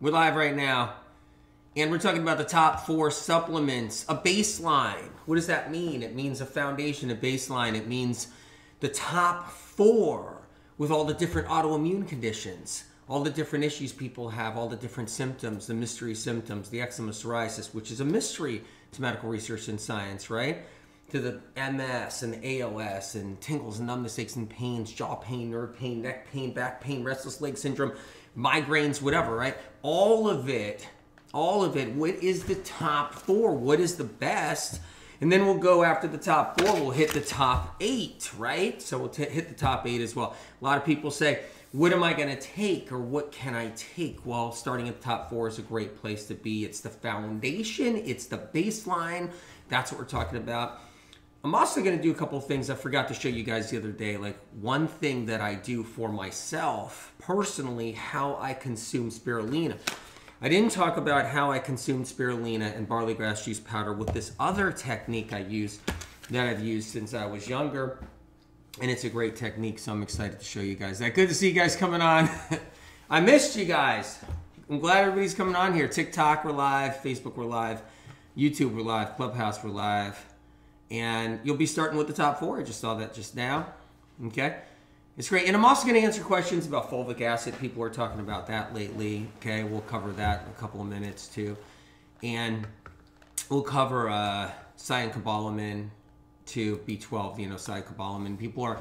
We're live right now, and we're talking about the top 4 supplements, a baseline. What does that mean? It means a foundation, a baseline. It means the top 4 with all the different autoimmune conditions, all the different issues people have, all the different symptoms, the mystery symptoms, the eczema, psoriasis, which is a mystery to medical research and science, right? To the MS and the ALS and tingles and numbness, aches and pains, jaw pain, nerve pain, neck pain, back pain, restless leg syndrome, migraines, whatever, right? All of it, what is the top 4? What is the best? And then we'll go after the top 4, we'll hit the top 8, right? So we'll hit the top 8 as well. A lot of people say, what am I gonna take or what can I take? Well, starting at the top 4 is a great place to be. It's the foundation, it's the baseline. That's what we're talking about. I'm also going to do a couple of things I forgot to show you guys the other day. Like one thing that I do for myself, personally, how I consume spirulina. I didn't talk about how I consume spirulina and barley grass juice powder with this other technique I use that I've used since I was younger. And it's a great technique, so I'm excited to show you guys that. Good to see you guys coming on. I missed you guys. I'm glad everybody's coming on here. TikTok, we're live. Facebook, we're live. YouTube, we're live. Clubhouse, we're live. And you'll be starting with the top 4. I just saw that just now. Okay? It's great. And I'm also going to answer questions about fulvic acid. People are talking about that lately. Okay? We'll cover that in a couple of minutes too. And we'll cover cyanocobalamin to B12, you know, cyanocobalamin.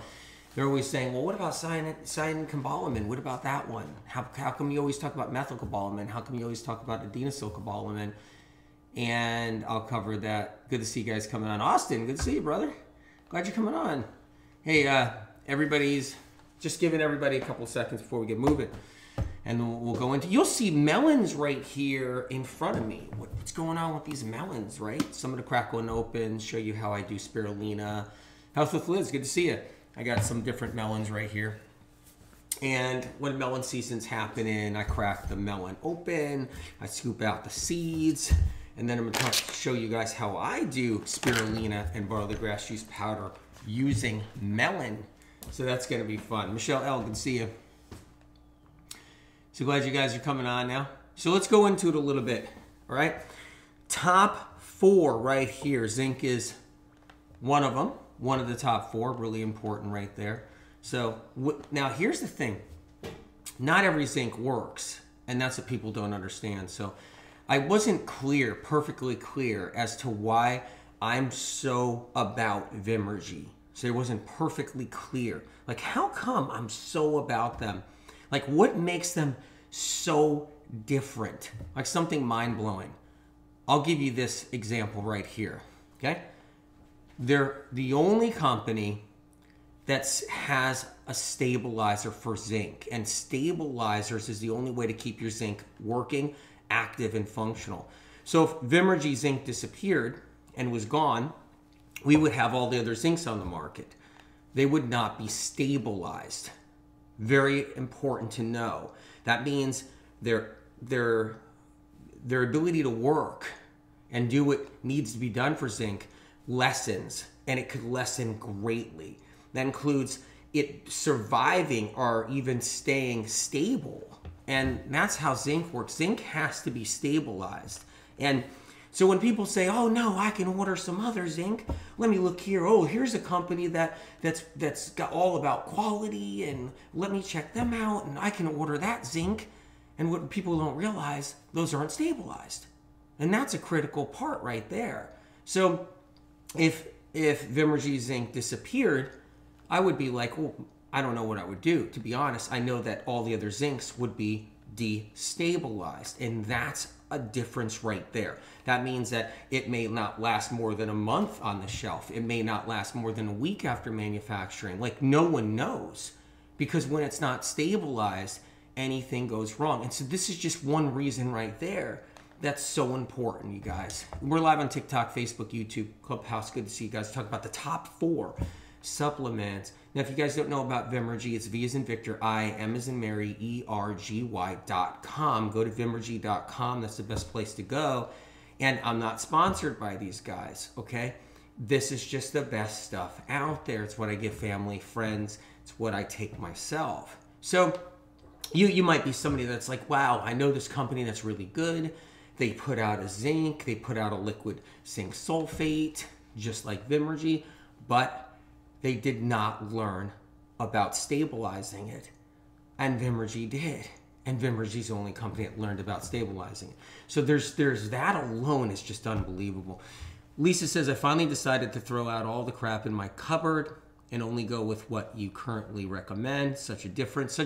They're always saying, well, what about cyanocobalamin? What about that one? How come you always talk about methylcobalamin? How come you always talk about adenosylcobalamin? And I'll cover that. Good to see you guys coming on. Austin, good to see you, brother. Glad you're coming on. Hey, everybody's just giving everybody a couple seconds before we get moving. And we'll go into, you'll see melons right here in front of me. What's going on with these melons, right? So I'm going to crack one open, show you how I do spirulina. Health with Liz, good to see you. I got some different melons right here. And when melon season's happening, I crack the melon open, I scoop out the seeds, and then I'm going to show you guys how I do spirulina and barley grass juice powder using melon. So that's going to be fun. Michelle L, good to see you. So glad you guys are coming on now. So let's go into it a little bit, all right? Top 4 right here. Zinc is one of them, one of the top 4, really important right there. So now here's the thing. Not every zinc works, and that's what people don't understand. So I wasn't perfectly clear as to why I'm so about Vimergy. So it wasn't perfectly clear. Like, how come I'm so about them? Like, what makes them so different? Like something mind-blowing. I'll give you this example right here, okay? They're the only company that has a stabilizer for zinc. And stabilizers is the only way to keep your zinc working, active, and functional. So if Vimergy zinc disappeared and was gone, we would have all the other zincs on the market. They would not be stabilized. Very important to know. That means their ability to work and do what needs to be done for zinc lessens, and it could lessen greatly. That includes it surviving or even staying stable. And that's how zinc works. Zinc has to be stabilized. And so when people say, oh no, I can order some other zinc, let me look here. Oh, here's a company that's got all about quality, and let me check them out, and I can order that zinc. And what people don't realize, those aren't stabilized. And that's a critical part right there. So if Vimergy zinc disappeared, I would be like, well, I don't know what I would do. To be honest, I know that all the other zincs would be destabilized, and that's a difference right there. That means that it may not last more than a month on the shelf. It may not last more than a week after manufacturing. Like, no one knows, because when it's not stabilized, anything goes wrong. And so this is just one reason right there that's so important, you guys. We're live on TikTok, Facebook, YouTube, Clubhouse. Good to see you guys. Talk about the top 4 supplements. Now, if you guys don't know about Vimergy, it's V as in Victor, I, M as in Mary, ERGY.com. Go to Vimergy.com. That's the best place to go. And I'm not sponsored by these guys, okay? This is just the best stuff out there. It's what I give family, friends. It's what I take myself. So You might be somebody that's like, wow, I know this company that's really good. They put out a zinc, they put out a liquid zinc sulfate, just like Vimergy, but they did not learn about stabilizing it. And Vimergy did. And Vimergy's the only company that learned about stabilizing it. So there's that alone is just unbelievable. Lisa says, I finally decided to throw out all the crap in my cupboard and only go with what you currently recommend. Such a difference.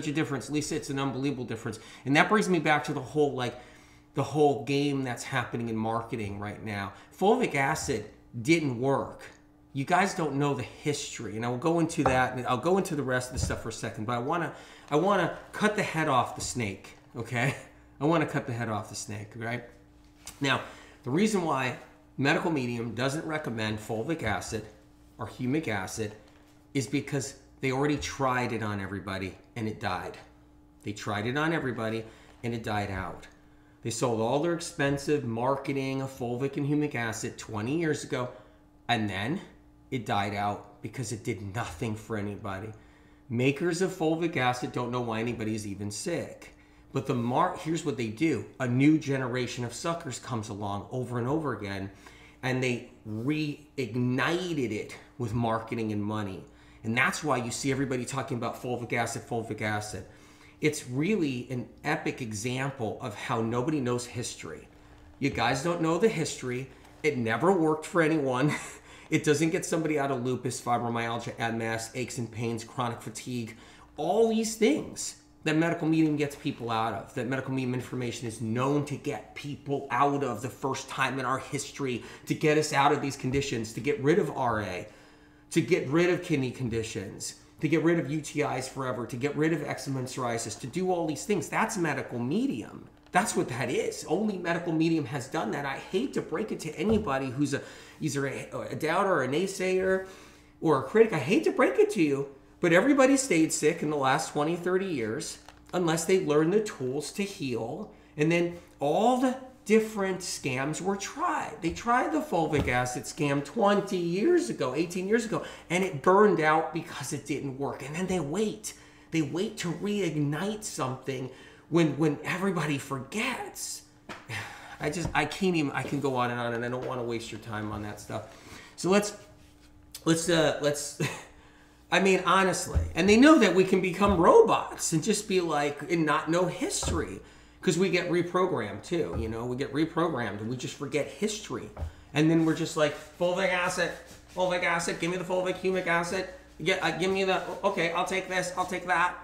Lisa, it's an unbelievable difference. And that brings me back to the whole game that's happening in marketing right now. Fulvic acid didn't work. You guys don't know the history, and I will go into that, and I'll go into the rest of the stuff for a second, but I want to cut the head off the snake, okay? I want to cut the head off the snake, right? Now, the reason why Medical Medium doesn't recommend fulvic acid or humic acid is because they already tried it on everybody, and it died. They tried it on everybody, and it died out. They sold all their expensive marketing of fulvic and humic acid 20 years ago, and then it died out because it did nothing for anybody. Makers of fulvic acid don't know why anybody's even sick. But here's what they do. A new generation of suckers comes along over and over again, and they reignited it with marketing and money. And that's why you see everybody talking about fulvic acid, fulvic acid. It's really an epic example of how nobody knows history. You guys don't know the history. It never worked for anyone. It doesn't get somebody out of lupus, fibromyalgia, MS, aches and pains, chronic fatigue, all these things that Medical Medium gets people out of, that Medical Medium information is known to get people out of the first time in our history, to get us out of these conditions, to get rid of RA, to get rid of kidney conditions, to get rid of UTIs forever, to get rid of eczema and psoriasis, to do all these things. That's Medical Medium. That's what that is. Only Medical Medium has done that. I hate to break it to anybody who's either a doubter or a naysayer or a critic. I hate to break it to you, but everybody stayed sick in the last 20, 30 years unless they learned the tools to heal. And then all the different scams were tried. They tried the fulvic acid scam 20 years ago, 18 years ago, and it burned out because it didn't work. And then they wait. They wait to reignite something when everybody forgets. I can go on, and I don't want to waste your time on that stuff. So let's I mean, honestly, and they know that we can become robots and just be like, and not know history, because we get reprogrammed too, we get reprogrammed and we just forget history. And then we're just like, fulvic acid, give me the fulvic, humic acid, give me the, okay, I'll take this, I'll take that.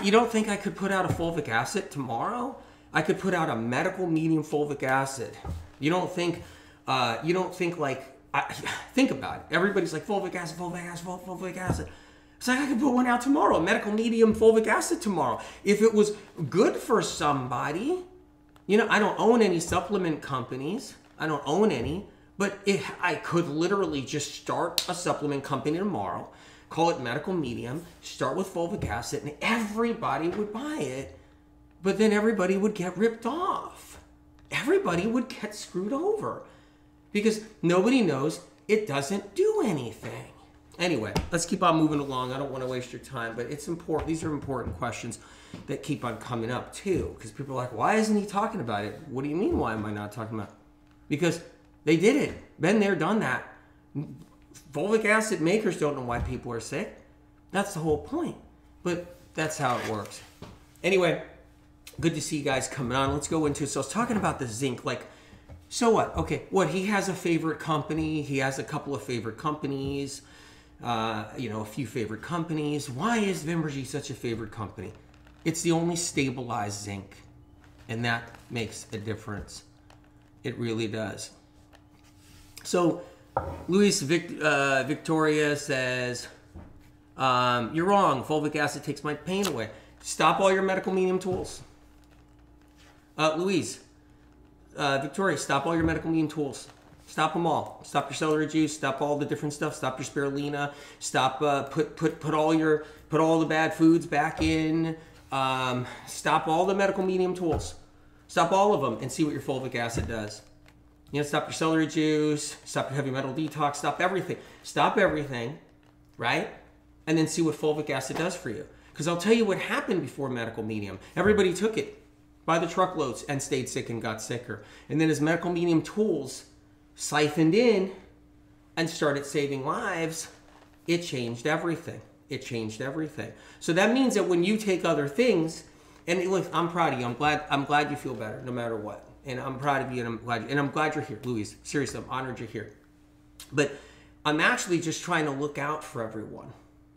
You don't think I could put out a fulvic acid tomorrow? I could put out a Medical Medium fulvic acid. You don't think think about it. Everybody's like, fulvic acid, fulvic acid, fulvic acid. It's like I could put one out tomorrow, a Medical Medium fulvic acid tomorrow. If it was good for somebody, I don't own any supplement companies. I don't own any, but I could literally just start a supplement company tomorrow, call it Medical Medium, start with fulvic acid, and everybody would buy it, but then everybody would get ripped off. Everybody would get screwed over because nobody knows it doesn't do anything. Anyway, let's keep on moving along. I don't want to waste your time, but it's important. These are important questions that keep on coming up too, because people are like, why isn't he talking about it? What do you mean, why am I not talking about it? Because they did it. Been there, done that. Fulvic acid makers don't know why people are sick. That's the whole point. But that's how it works. Anyway, good to see you guys coming on. Let's go into it. So I was talking about the zinc. So what? Okay, he has a favorite company. He has a couple of favorite companies. A few favorite companies. Why is Vimergy such a favorite company? It's the only stabilized zinc. And that makes a difference. It really does. So Luis Victoria says, you're wrong. Fulvic acid takes my pain away. Stop all your Medical Medium tools. Louise, Victoria, stop all your Medical Medium tools. Stop them all. Stop your celery juice. Stop all the different stuff. Stop your spirulina. Stop. Put all the bad foods back in. Stop all the Medical Medium tools. Stop all of them and see what your fulvic acid does. Stop your celery juice. Stop your heavy metal detox. Stop everything. Stop everything, right? And then see what fulvic acid does for you. Because I'll tell you what happened before medical medium. Everybody took it by the truckloads and stayed sick and got sicker. And then as medical medium tools siphoned in and started saving lives, it changed everything. It changed everything. So that means that when you take other things, and look, I'm proud of you. I'm glad you feel better no matter what. And I'm proud of you, and I'm glad you're here, Louise. Seriously, I'm honored you're here. But I'm actually just trying to look out for everyone,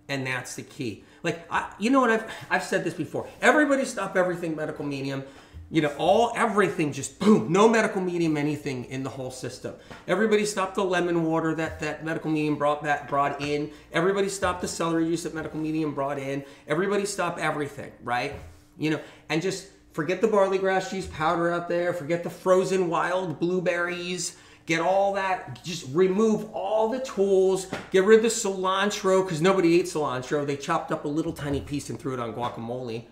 and that's the key. Like, you know what? I've said this before. Everybody stop everything medical medium. You know, everything just boom. No medical medium anything in the whole system. Everybody stop the lemon water that medical medium brought in. Everybody stop the celery juice that medical medium brought in. Everybody stop everything, right? You know, and just forget the barley grass juice powder out there. Forget the frozen wild blueberries. Get all that. Just remove all the tools. Get rid of the cilantro, because nobody ate cilantro. They chopped up a little tiny piece and threw it on guacamole.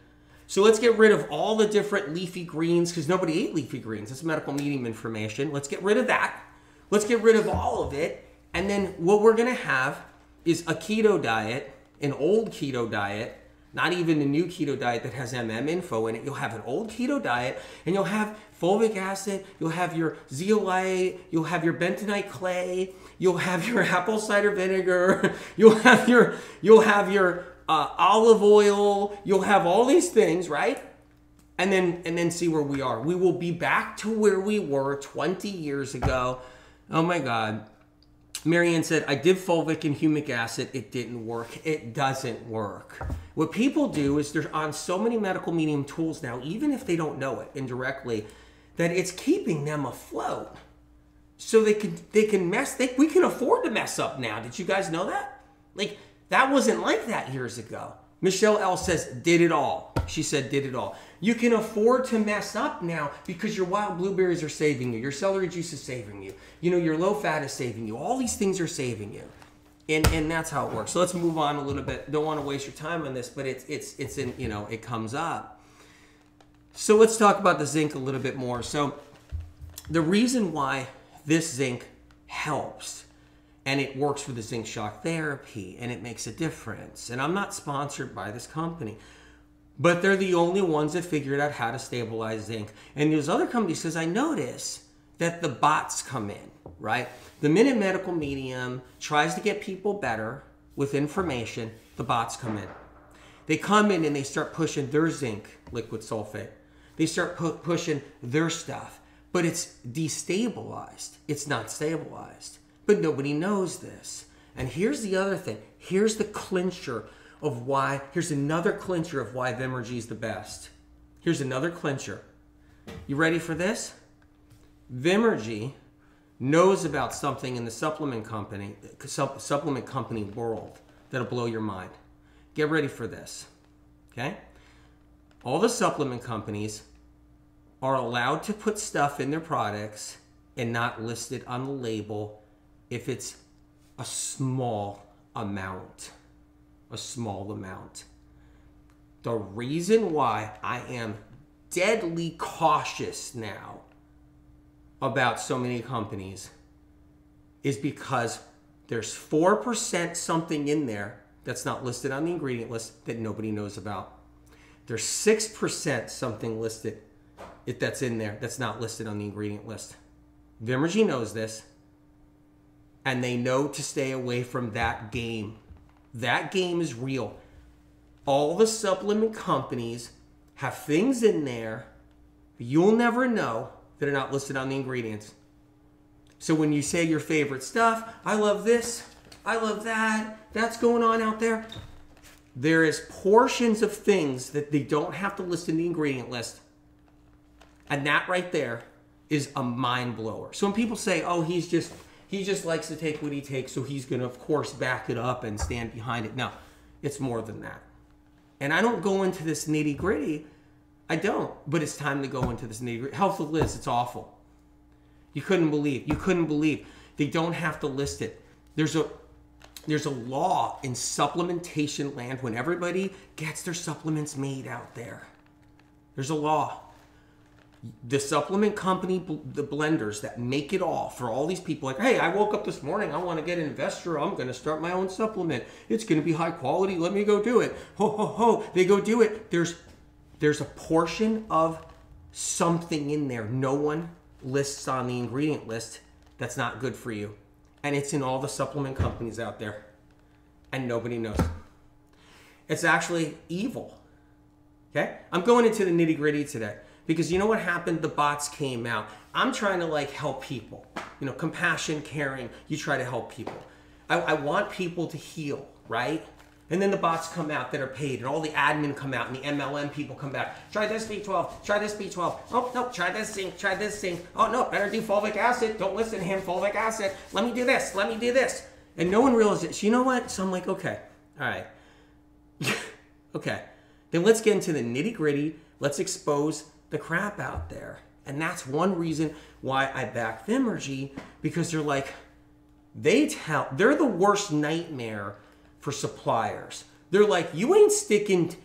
So let's get rid of all the different leafy greens, because nobody ate leafy greens. That's medical medium information. Let's get rid of that. Let's get rid of all of it. And then what we're going to have is a keto diet, an old keto diet, not even a new keto diet that has info in it. You'll have an old keto diet, and you'll have fulvic acid, you'll have your zeolite, you'll have your bentonite clay, you'll have your apple cider vinegar, you'll have your olive oil, you'll have all these things, right? And then see where we are. We will be back to where we were 20 years ago. Oh my God. Marianne said, I did fulvic and humic acid. It didn't work. It doesn't work. What people do is they're on so many medical medium tools now, even if they don't know it indirectly, that it's keeping them afloat. So we can afford to mess up now. Did you guys know that? Like, that wasn't like that years ago. Michelle L says, did it all. She said, did it all. You can afford to mess up now because your wild blueberries are saving you. Your celery juice is saving you. You know, your low fat is saving you. All these things are saving you. And that's how it works. So let's move on a little bit. Don't want to waste your time on this, but it's in, you know, it comes up. So let's talk about the zinc a little bit more. So the reason why this zinc helps, and it works for the zinc shock therapy, and it makes a difference. And I'm not sponsored by this company, but they're the only ones that figured out how to stabilize zinc. And there's other companies, because I notice that the bots come in, right? The minute medical medium tries to get people better with information, the bots come in. They come in and they start pushing their zinc liquid sulfate. They start pushing their stuff, but it's destabilized. It's not stabilized. But nobody knows this. And here's the other thing. Here's the clincher of why, here's another clincher of why Vimergy is the best. Here's another clincher. You ready for this? Vimergy knows about something in the supplement company world that'll blow your mind. Get ready for this, okay? All the supplement companies are allowed to put stuff in their products and not list it on the label if it's a small amount. A small amount. The reason why I am deadly cautious now about so many companies is because there's 4% something in there that's not listed on the ingredient list that nobody knows about. There's 6% something listed that's in there that's not listed on the ingredient list. Vimergy knows this, and they know to stay away from that game. That game is real. All the supplement companies have things in there you'll never know that are not listed on the ingredients. So when you say your favorite stuff, I love this, I love that, that's going on out there, there is portions of things that they don't have to list in the ingredient list. And that right there is a mind blower. So when people say, oh, he just likes to take what he takes, so he's going to, of course, back it up and stand behind it. No, it's more than that. And I don't go into this nitty gritty. I don't. But it's time to go into this nitty gritty. Health of Liz, it's awful. You couldn't believe. They don't have to list it. There's a law in supplementation land when everybody gets their supplements made out there. There's a law. The supplement company, the blenders that make it all for all these people, like, hey, I woke up this morning, I want to get an investor, I'm going to start my own supplement. It's going to be high quality, let me go do it. Ho, ho, ho, they go do it. There's a portion of something in there no one lists on the ingredient list that's not good for you. And it's in all the supplement companies out there. And nobody knows. It's actually evil. Okay? I'm going into the nitty gritty today. Because you know what happened? The bots came out. I'm trying to like help people. You know, compassion, caring. You try to help people. I want people to heal, right? And then the bots come out that are paid, and all the admin come out, and the MLM people come back. Try this B12. Try this B12. Oh no, try this zinc. Try this zinc. Oh no, better do fulvic acid. Don't listen to him. Fulvic acid. Let me do this. Let me do this. And no one realizes. You know what? So I'm like, okay, all right, okay. Then let's get into the nitty gritty. Let's expose the crap out there. And that's one reason why I back Vimergy, because they're like, they're the worst nightmare for suppliers. They're like, you ain't sticking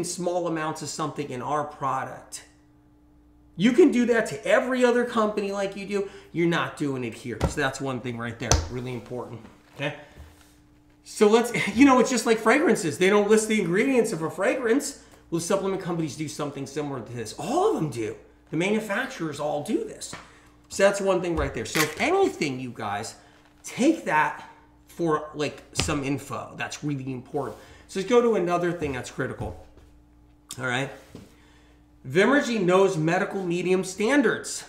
small amounts of something in our product. You can do that to every other company like you do. You're not doing it here. So that's one thing right there. Really important. Okay. So let's, it's just like fragrances. They don't list the ingredients of a fragrance. Well, supplement companies do something similar to this. All of them do. The manufacturers all do this. So that's one thing right there. So if anything, you guys, take that for like some info. That's really important. So let's go to another thing that's critical. All right. Vimergy knows medical medium standards.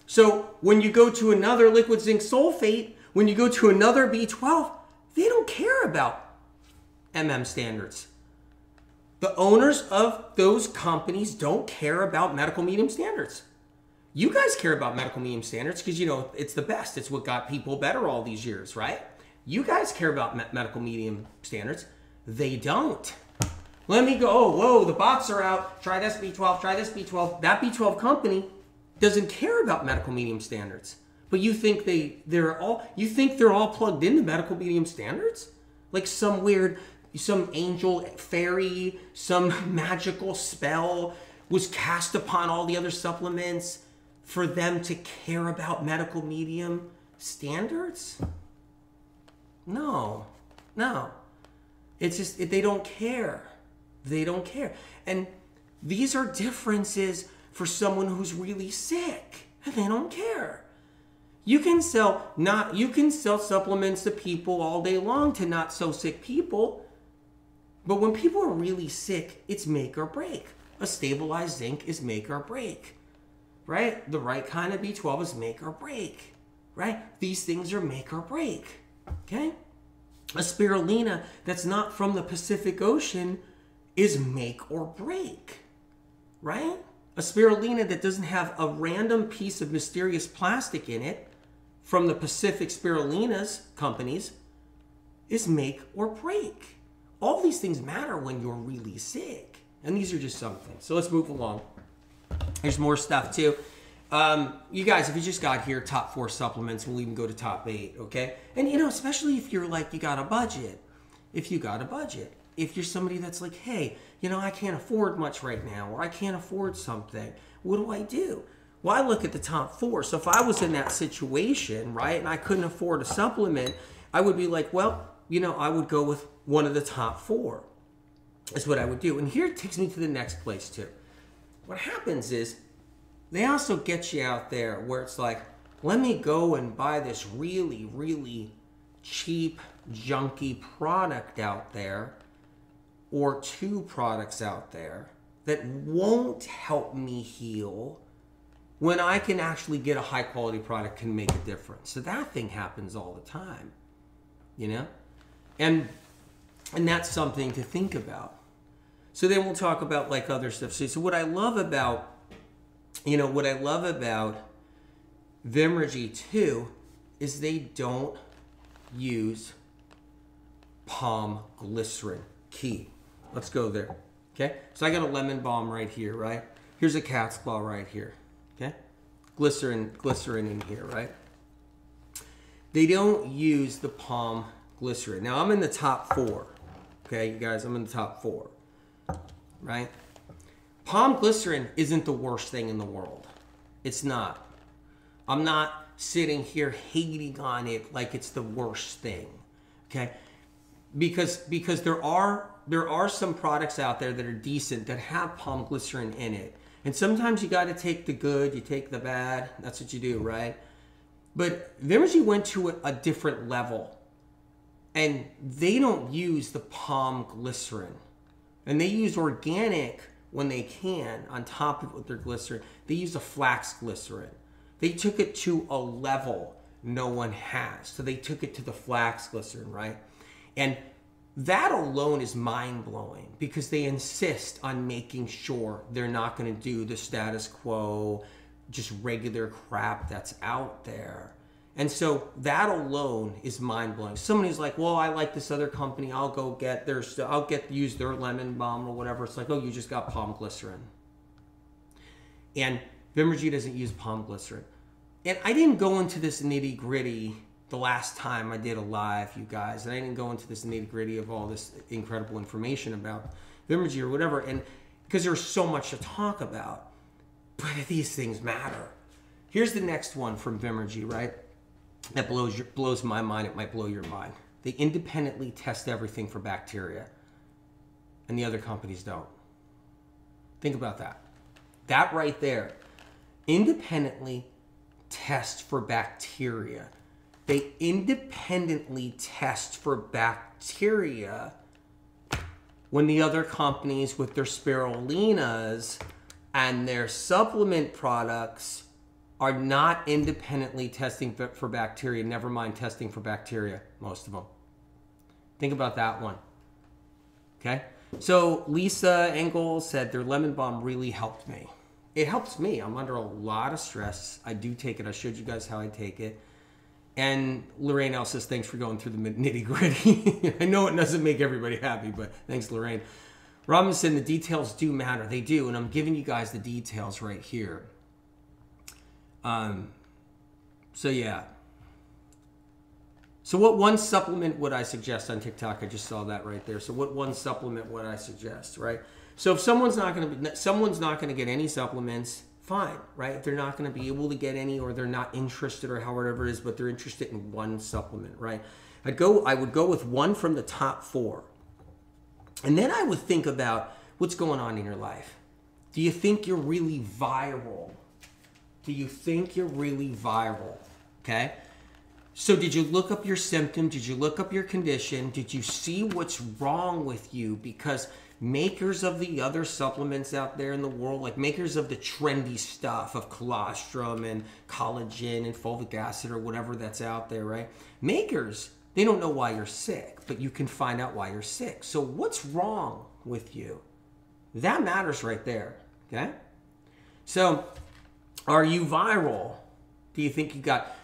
So when you go to another liquid zinc sulfate, when you go to another B12, they don't care about standards. The owners of those companies don't care about medical medium standards. You guys care about medical medium standards because, it's the best. It's what got people better all these years, right? You guys care about medical medium standards. They don't. Let me go, oh, whoa, the bots are out. Try this B12, try this B12. That B12 company doesn't care about medical medium standards. But you think they're all plugged into medical medium standards? Like some angel fairy, some magical spell was cast upon all the other supplements for them to care about medical medium standards? No. It's just, they don't care. They don't care. And these are differences for someone who's really sick, and they don't care. You can sell supplements to people all day long to not so sick people. But when people are really sick, it's make or break. A stabilized zinc is make or break, right? The right kind of B12 is make or break, right? These things are make or break, okay? A spirulina that's not from the Pacific Ocean is make or break, right? A spirulina that doesn't have a random piece of mysterious plastic in it from the Pacific Spirulinas companies is make or break. All these things matter when you're really sick. And these are just some things. So let's move along. There's more stuff too. You guys, if you just got here, top 4 supplements, we'll even go to top 8, okay? And especially if you're like, you got a budget. If you're somebody that's like, hey, I can't afford much right now, or I can't afford something. What do I do? Well, I look at the top 4. So if I was in that situation, right, and I couldn't afford a supplement, I would be like, well, I would go with one of the top 4. That's what I would do. And here it takes me to the next place too. What happens is they also get you out there where it's like, let me go and buy this really, really cheap, junky product out there, or 2 products out there that won't help me heal when I can actually get a high quality product can make a difference. So that thing happens all the time, And that's something to think about. So then we'll talk about like other stuff. So what I love about, Vimergy too, is they don't use palm glycerin. Key. Let's go there. Okay. So I got a lemon balm right here, right? Here's a cat's claw right here. Okay. Glycerin in here, right? They don't use the palm glycerin. Now I'm in the top 4. Okay, you guys, I'm in the top 4. Right? Palm glycerin isn't the worst thing in the world. It's not. I'm not sitting here hating on it like it's the worst thing, okay? Because there are some products out there that are decent that have palm glycerin in it. And sometimes you got to take the good, you take the bad. That's what you do, right? But Vimergy went to a different level. And they don't use the palm glycerin. And they use organic when they can on top of their glycerin. They use a flax glycerin. They took it to a level no one has. So they took it to the flax glycerin, right? And that alone is mind-blowing because they insist on making sure they're not going to do the status quo, just regular crap that's out there. And so that alone is mind-blowing. Somebody's like, well, I like this other company. I'll go get their stuff. Use their lemon balm or whatever. It's like, oh, you just got palm glycerin. And Vimergy doesn't use palm glycerin. And I didn't go into this nitty-gritty the last time I did a live, you guys. And I didn't go into this nitty-gritty of all this incredible information about Vimergy or whatever. And because there's so much to talk about. But these things matter. Here's the next one from Vimergy, right? That blows my mind. It might blow your mind. They independently test everything for bacteria. And the other companies don't. Think about that. That right there. Independently test for bacteria. They independently test for bacteria when the other companies with their spirulinas and their supplement products are not independently testing for bacteria. Never mind testing for bacteria, most of them. Think about that one. Okay? So Lisa Engel said their lemon balm really helped me. It helps me. I'm under a lot of stress. I do take it. I showed you guys how I take it. And Lorraine L says, thanks for going through the nitty gritty. I know it doesn't make everybody happy, but thanks, Lorraine. Robinson, the details do matter. They do. And I'm giving you guys the details right here. So yeah. So what one supplement would I suggest on TikTok? I just saw that right there. So what one supplement would I suggest, right? So if someone's not going to get any supplements, fine, right? If they're not going to be able to get any, or they're not interested, or however it is, but they're interested in one supplement, right? I would go with one from the top 4. And then I would think about what's going on in your life. Do you think you're really viral? Do you think you're really viral? Okay? So did you look up your symptom? Did you look up your condition? Did you see what's wrong with you? Because makers of the other supplements out there in the world, like makers of the trendy stuff of colostrum and collagen and fulvic acid or whatever that's out there, right? Makers, they don't know why you're sick, but you can find out why you're sick. So what's wrong with you? That matters right there, okay? So are you viral? Do you think you got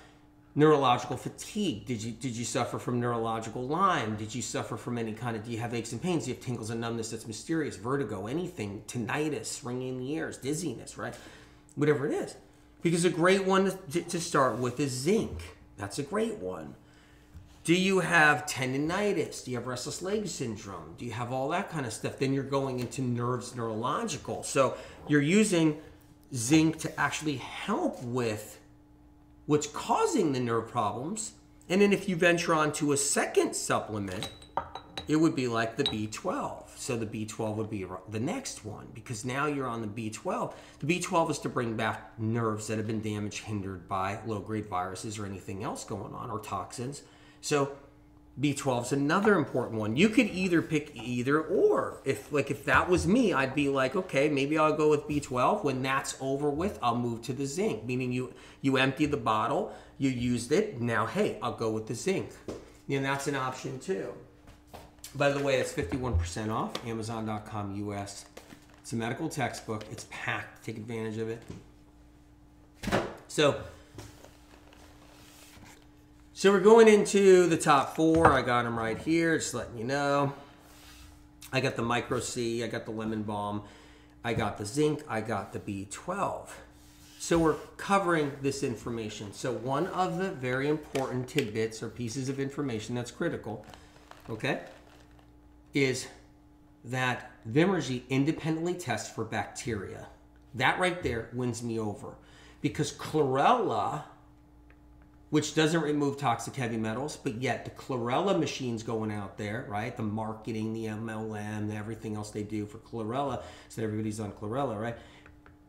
neurological fatigue? Did you suffer from neurological Lyme? Did you suffer from any kind of, do you have aches and pains? Do you have tingles and numbness that's mysterious, vertigo, anything, tinnitus, ringing in the ears, dizziness, right? Whatever it is. Because a great one to start with is zinc. That's a great one. Do you have tendinitis? Do you have restless leg syndrome? Do you have all that kind of stuff? Then you're going into nerves, neurological. So you're using zinc to actually help with what's causing the nerve problems. And then if you venture on to a second supplement, it would be like the B12. So the B12 would be the next one, because now you're on the B12. The B12 is to bring back nerves that have been damaged, hindered by low-grade viruses or anything else going on, or toxins. So B12 is another important one. You could either pick either or. If that was me, I'd be like, okay, maybe I'll go with B12. When that's over with, I'll move to the zinc. Meaning you empty the bottle, you used it. Now, hey, I'll go with the zinc. And that's an option too. By the way, it's 51% off, Amazon.com US. It's a medical textbook. It's packed. Take advantage of it. So we're going into the top 4. I got them right here, just letting you know. I got the Micro C, I got the Lemon Balm, I got the zinc, I got the B12. So we're covering this information. So one of the very important tidbits or pieces of information that's critical, okay, is that Vimergy independently tests for bacteria. That right there wins me over. Because chlorella, which doesn't remove toxic heavy metals, but yet the chlorella machine's going out there, right? The marketing, the MLM, everything else they do for chlorella, so everybody's on chlorella, right?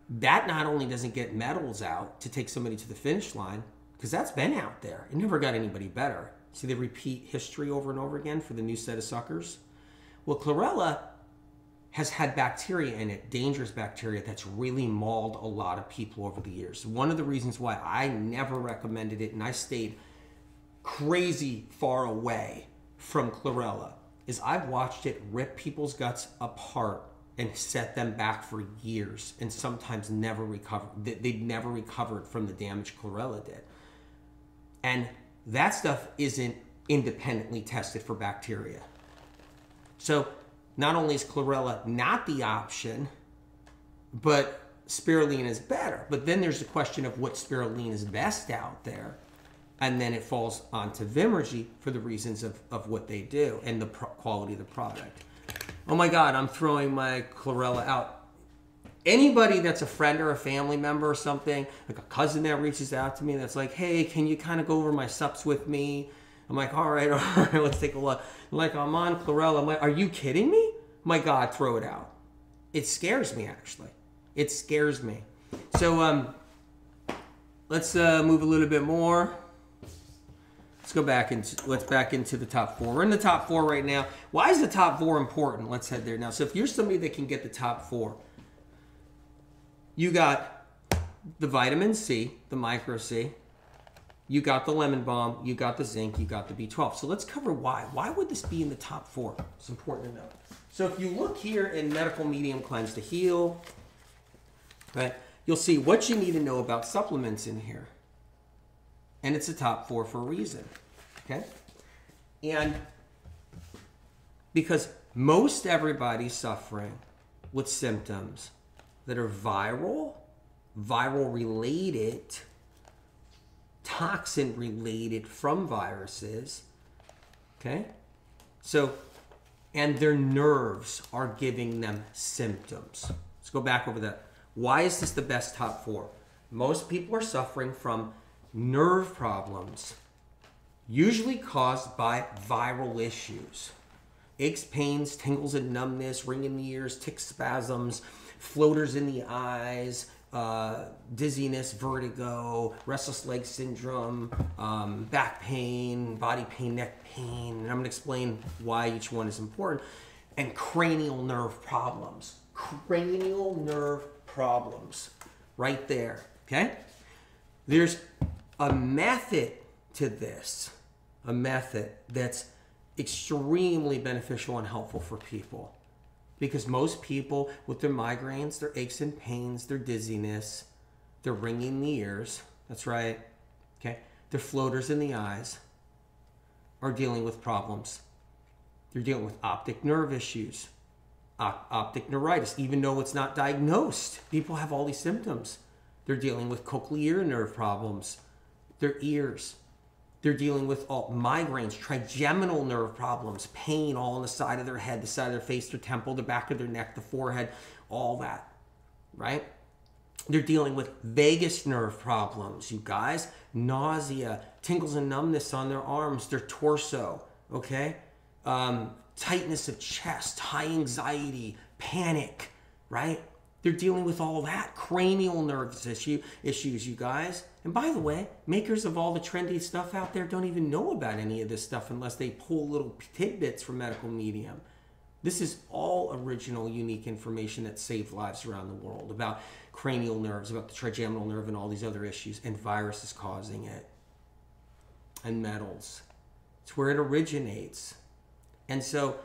That not only doesn't get metals out to take somebody to the finish line, because that's been out there. It never got anybody better. See, they repeat history over and over again for the new set of suckers. Well, chlorella has had bacteria in it, dangerous bacteria, that's really mauled a lot of people over the years. One of the reasons why I never recommended it, and I stayed crazy far away from chlorella, is I've watched it rip people's guts apart and set them back for years, and sometimes never recovered. They'd never recovered from the damage chlorella did. And that stuff isn't independently tested for bacteria. So not only is chlorella not the option, but spirulina is better. But then there's the question of what spirulina is best out there. And then it falls onto Vimergy for the reasons of what they do and the quality of the product. Oh my God, I'm throwing my chlorella out. Anybody that's a friend or a family member or something, like a cousin that reaches out to me that's like, hey, can you kind of go over my sups with me? I'm like, all right, let's take a look. Like, I'm on chlorella. I'm like, are you kidding me? My God, throw it out. It scares me, actually. It scares me. So let's move a little bit more. Let's go back into the top four. We're in the top four right now. Why is the top four important? Let's head there now. So if you're somebody that can get the top four, you got the vitamin C, the micro C. You got the lemon balm, you got the zinc, you got the B12. So let's cover why. Why would this be in the top four? It's important to know. So if you look here in Medical Medium Cleanse to Heal, right, you'll see what you need to know about supplements in here. And it's a top four for a reason, okay? And because most everybody's suffering with symptoms that are viral related, toxin related from viruses, okay? So, and their nerves are giving them symptoms. Let's go back over that. Why is this the best top four? Most people are suffering from nerve problems, usually caused by viral issues. Aches, pains, tingles and numbness, ringing in the ears, tick spasms, floaters in the eyes, dizziness, vertigo, restless leg syndrome, back pain, body pain, neck pain. And I'm going to explain why each one is important. And cranial nerve problems. Cranial nerve problems. Right there. Okay? There's a method to this. A method that's extremely beneficial and helpful for people. Because most people with their migraines, their aches and pains, their dizziness, their ringing in the ears, that's right, okay, their floaters in the eyes, are dealing with problems. They're dealing with optic nerve issues, optic neuritis, even though it's not diagnosed. People have all these symptoms. They're dealing with cochlear nerve problems, their ears. They're dealing with all migraines, trigeminal nerve problems, pain all on the side of their head, the side of their face, their temple, the back of their neck, the forehead, all that, right? They're dealing with vagus nerve problems, you guys. Nausea, tingles and numbness on their arms, their torso, okay? Tightness of chest, high anxiety, panic, right? They're dealing with all that. Cranial nerves issues, you guys. And by the way, makers of all the trendy stuff out there don't even know about any of this stuff unless they pull little tidbits from Medical Medium. This is all original, unique information that saved lives around the world about cranial nerves, about the trigeminal nerve and all these other issues, and viruses causing it, and metals. It's where it originates. And so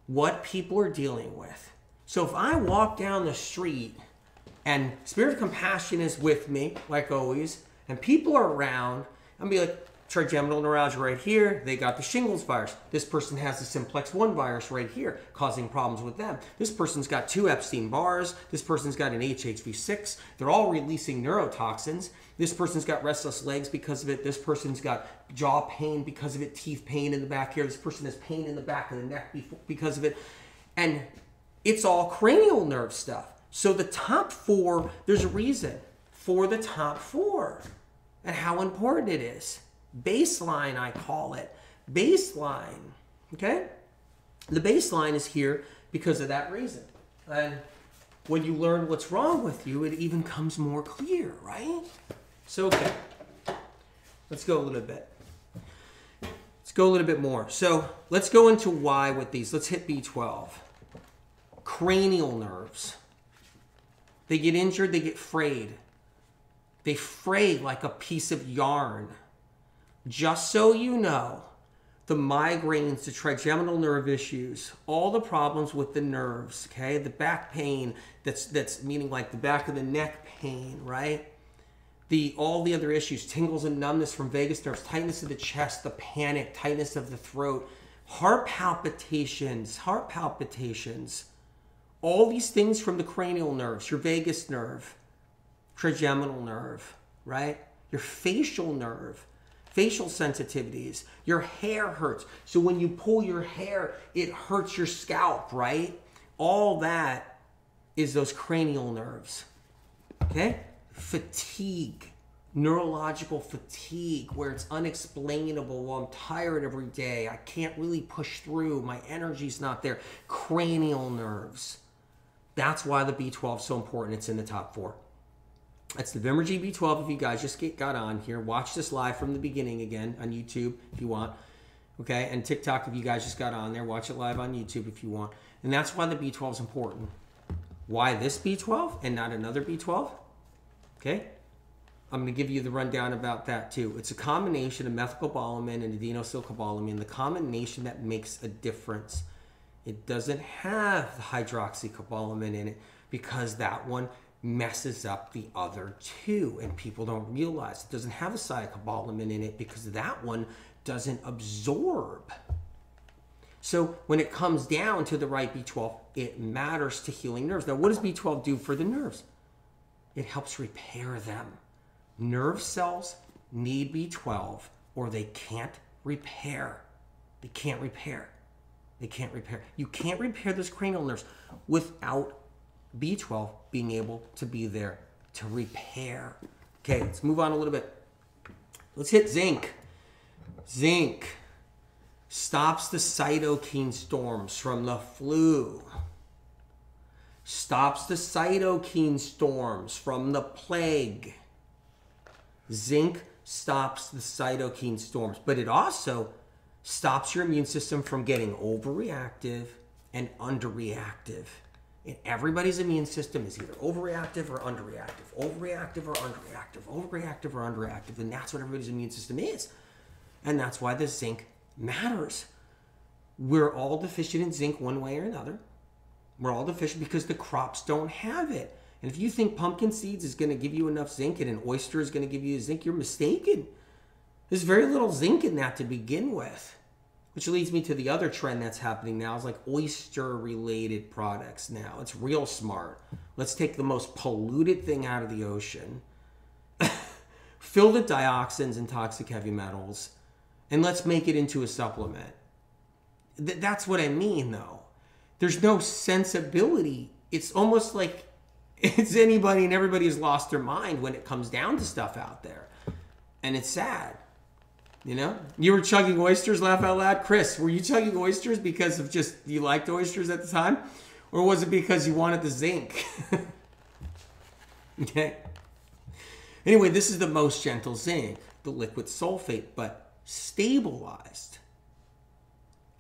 what people are dealing with. So if I walk down the street and Spirit of Compassion is with me, like always, and people are around, I'll be like, trigeminal neuralgia right here, they got the shingles virus. This person has the simplex 1 virus right here, causing problems with them. This person's got 2 Epstein-Barrs. This person's got an HHV6. They're all releasing neurotoxins. This person's got restless legs because of it. This person's got jaw pain because of it, teeth pain in the back here. This person has pain in the back of the neck because of it. And it's all cranial nerve stuff. So the top 4, there's a reason for the top 4 and how important it is. Baseline, I call it. Baseline, okay? The baseline is here because of that reason. And when you learn what's wrong with you, it even comes more clear, right? So, okay, let's go a little bit. Let's go a little bit more. So let's go into why with these. Let's hit B12. Cranial nerves. They get injured, they get frayed. They fray like a piece of yarn. Just so you know, the migraines, the trigeminal nerve issues, all the problems with the nerves, okay? The back pain, that's meaning like the back of the neck pain, right? All the other issues, tingles and numbness from vagus nerves, tightness of the chest, the panic, tightness of the throat, heart palpitations, all these things from the cranial nerves, your vagus nerve, trigeminal nerve, right? Your facial nerve, facial sensitivities, your hair hurts. So when you pull your hair, it hurts your scalp, right? All that is those cranial nerves, okay? Fatigue, neurological fatigue, where it's unexplainable. Well, I'm tired every day. I can't really push through. My energy's not there. Cranial nerves. That's why the B12 is so important. It's in the top 4. That's November GB12. If you guys just got on here, watch this live from the beginning again on YouTube if you want. Okay, and TikTok if you guys just got on there, watch it live on YouTube if you want. And that's why the B12 is important. Why this B12 and not another B12? Okay, I'm going to give you the rundown about that too. It's a combination of methylcobalamin and adenosylcobalamin, the combination that makes a difference. It doesn't have the hydroxycobalamin in it because that one messes up the other 2, and people don't realize it doesn't have a cyanocobalamin in it because that one doesn't absorb. So when it comes down to the right B12, it matters to healing nerves. Now, what does B12 do for the nerves? It helps repair them. Nerve cells need B12 or they can't repair. They can't repair. They can't repair. You can't repair those cranial nerves without B12 being able to be there to repair. Okay, let's move on a little bit. Let's hit zinc. Zinc stops the cytokine storms from the flu. Stops the cytokine storms from the plague. Zinc stops the cytokine storms, but it also stops your immune system from getting overreactive and underreactive. And everybody's immune system is either overreactive or underreactive, overreactive or underreactive, overreactive or underreactive. And that's what everybody's immune system is. And that's why the zinc matters. We're all deficient in zinc one way or another. We're all deficient because the crops don't have it. And if you think pumpkin seeds is going to give you enough zinc and an oyster is going to give you zinc, you're mistaken. There's very little zinc in that to begin with. Which leads me to the other trend that's happening now is like oyster-related products now. It's real smart. Let's take the most polluted thing out of the ocean, fill it with dioxins and toxic heavy metals, and let's make it into a supplement. That's what I mean, though. There's no sensibility. It's almost like it's anybody and everybody has lost their mind when it comes down to stuff out there. And it's sad. You know, you were chugging oysters, laugh out loud. Chris, were you chugging oysters because of just you liked oysters at the time? Or was it because you wanted the zinc? Okay. Anyway, this is the most gentle zinc, the liquid sulfate, but stabilized.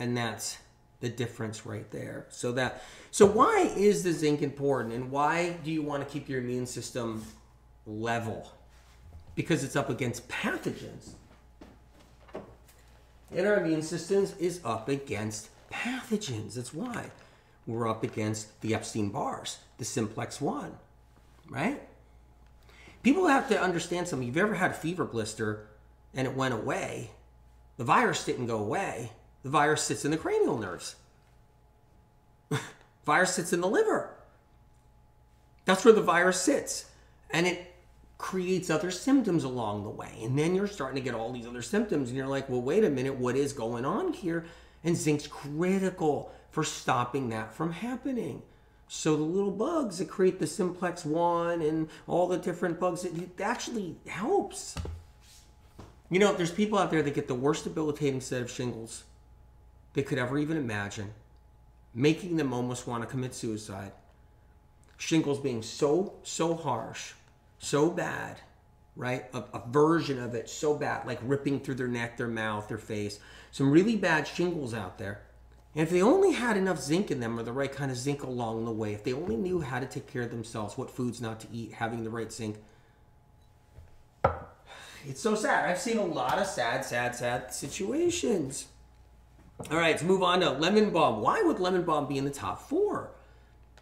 And that's the difference right there. So why is the zinc important? And why do you want to keep your immune system level? Because it's up against pathogens. And our immune system is up against pathogens. That's why we're up against the Epstein-Barrs, the simplex 1, right? People have to understand something. You've ever had a fever blister and it went away. The virus didn't go away. The virus sits in the cranial nerves. Virus sits in the liver. That's where the virus sits. And it creates other symptoms along the way. And then you're starting to get all these other symptoms and you're like, well, wait a minute, what is going on here? And zinc's critical for stopping that from happening. So the little bugs that create the simplex 1 and all the different bugs, it actually helps. You know, there's people out there that get the worst debilitating set of shingles they could ever even imagine, making them almost want to commit suicide. Shingles being so harsh, so bad, right? A version of it so bad, like ripping through their neck, their mouth, their face. Some really bad shingles out there. And if they only had enough zinc in them, or the right kind of zinc along the way, if they only knew how to take care of themselves, what foods not to eat, having the right zinc. It's so sad. I've seen a lot of sad situations. All right, let's move on to lemon balm. Why would lemon balm be in the top 4?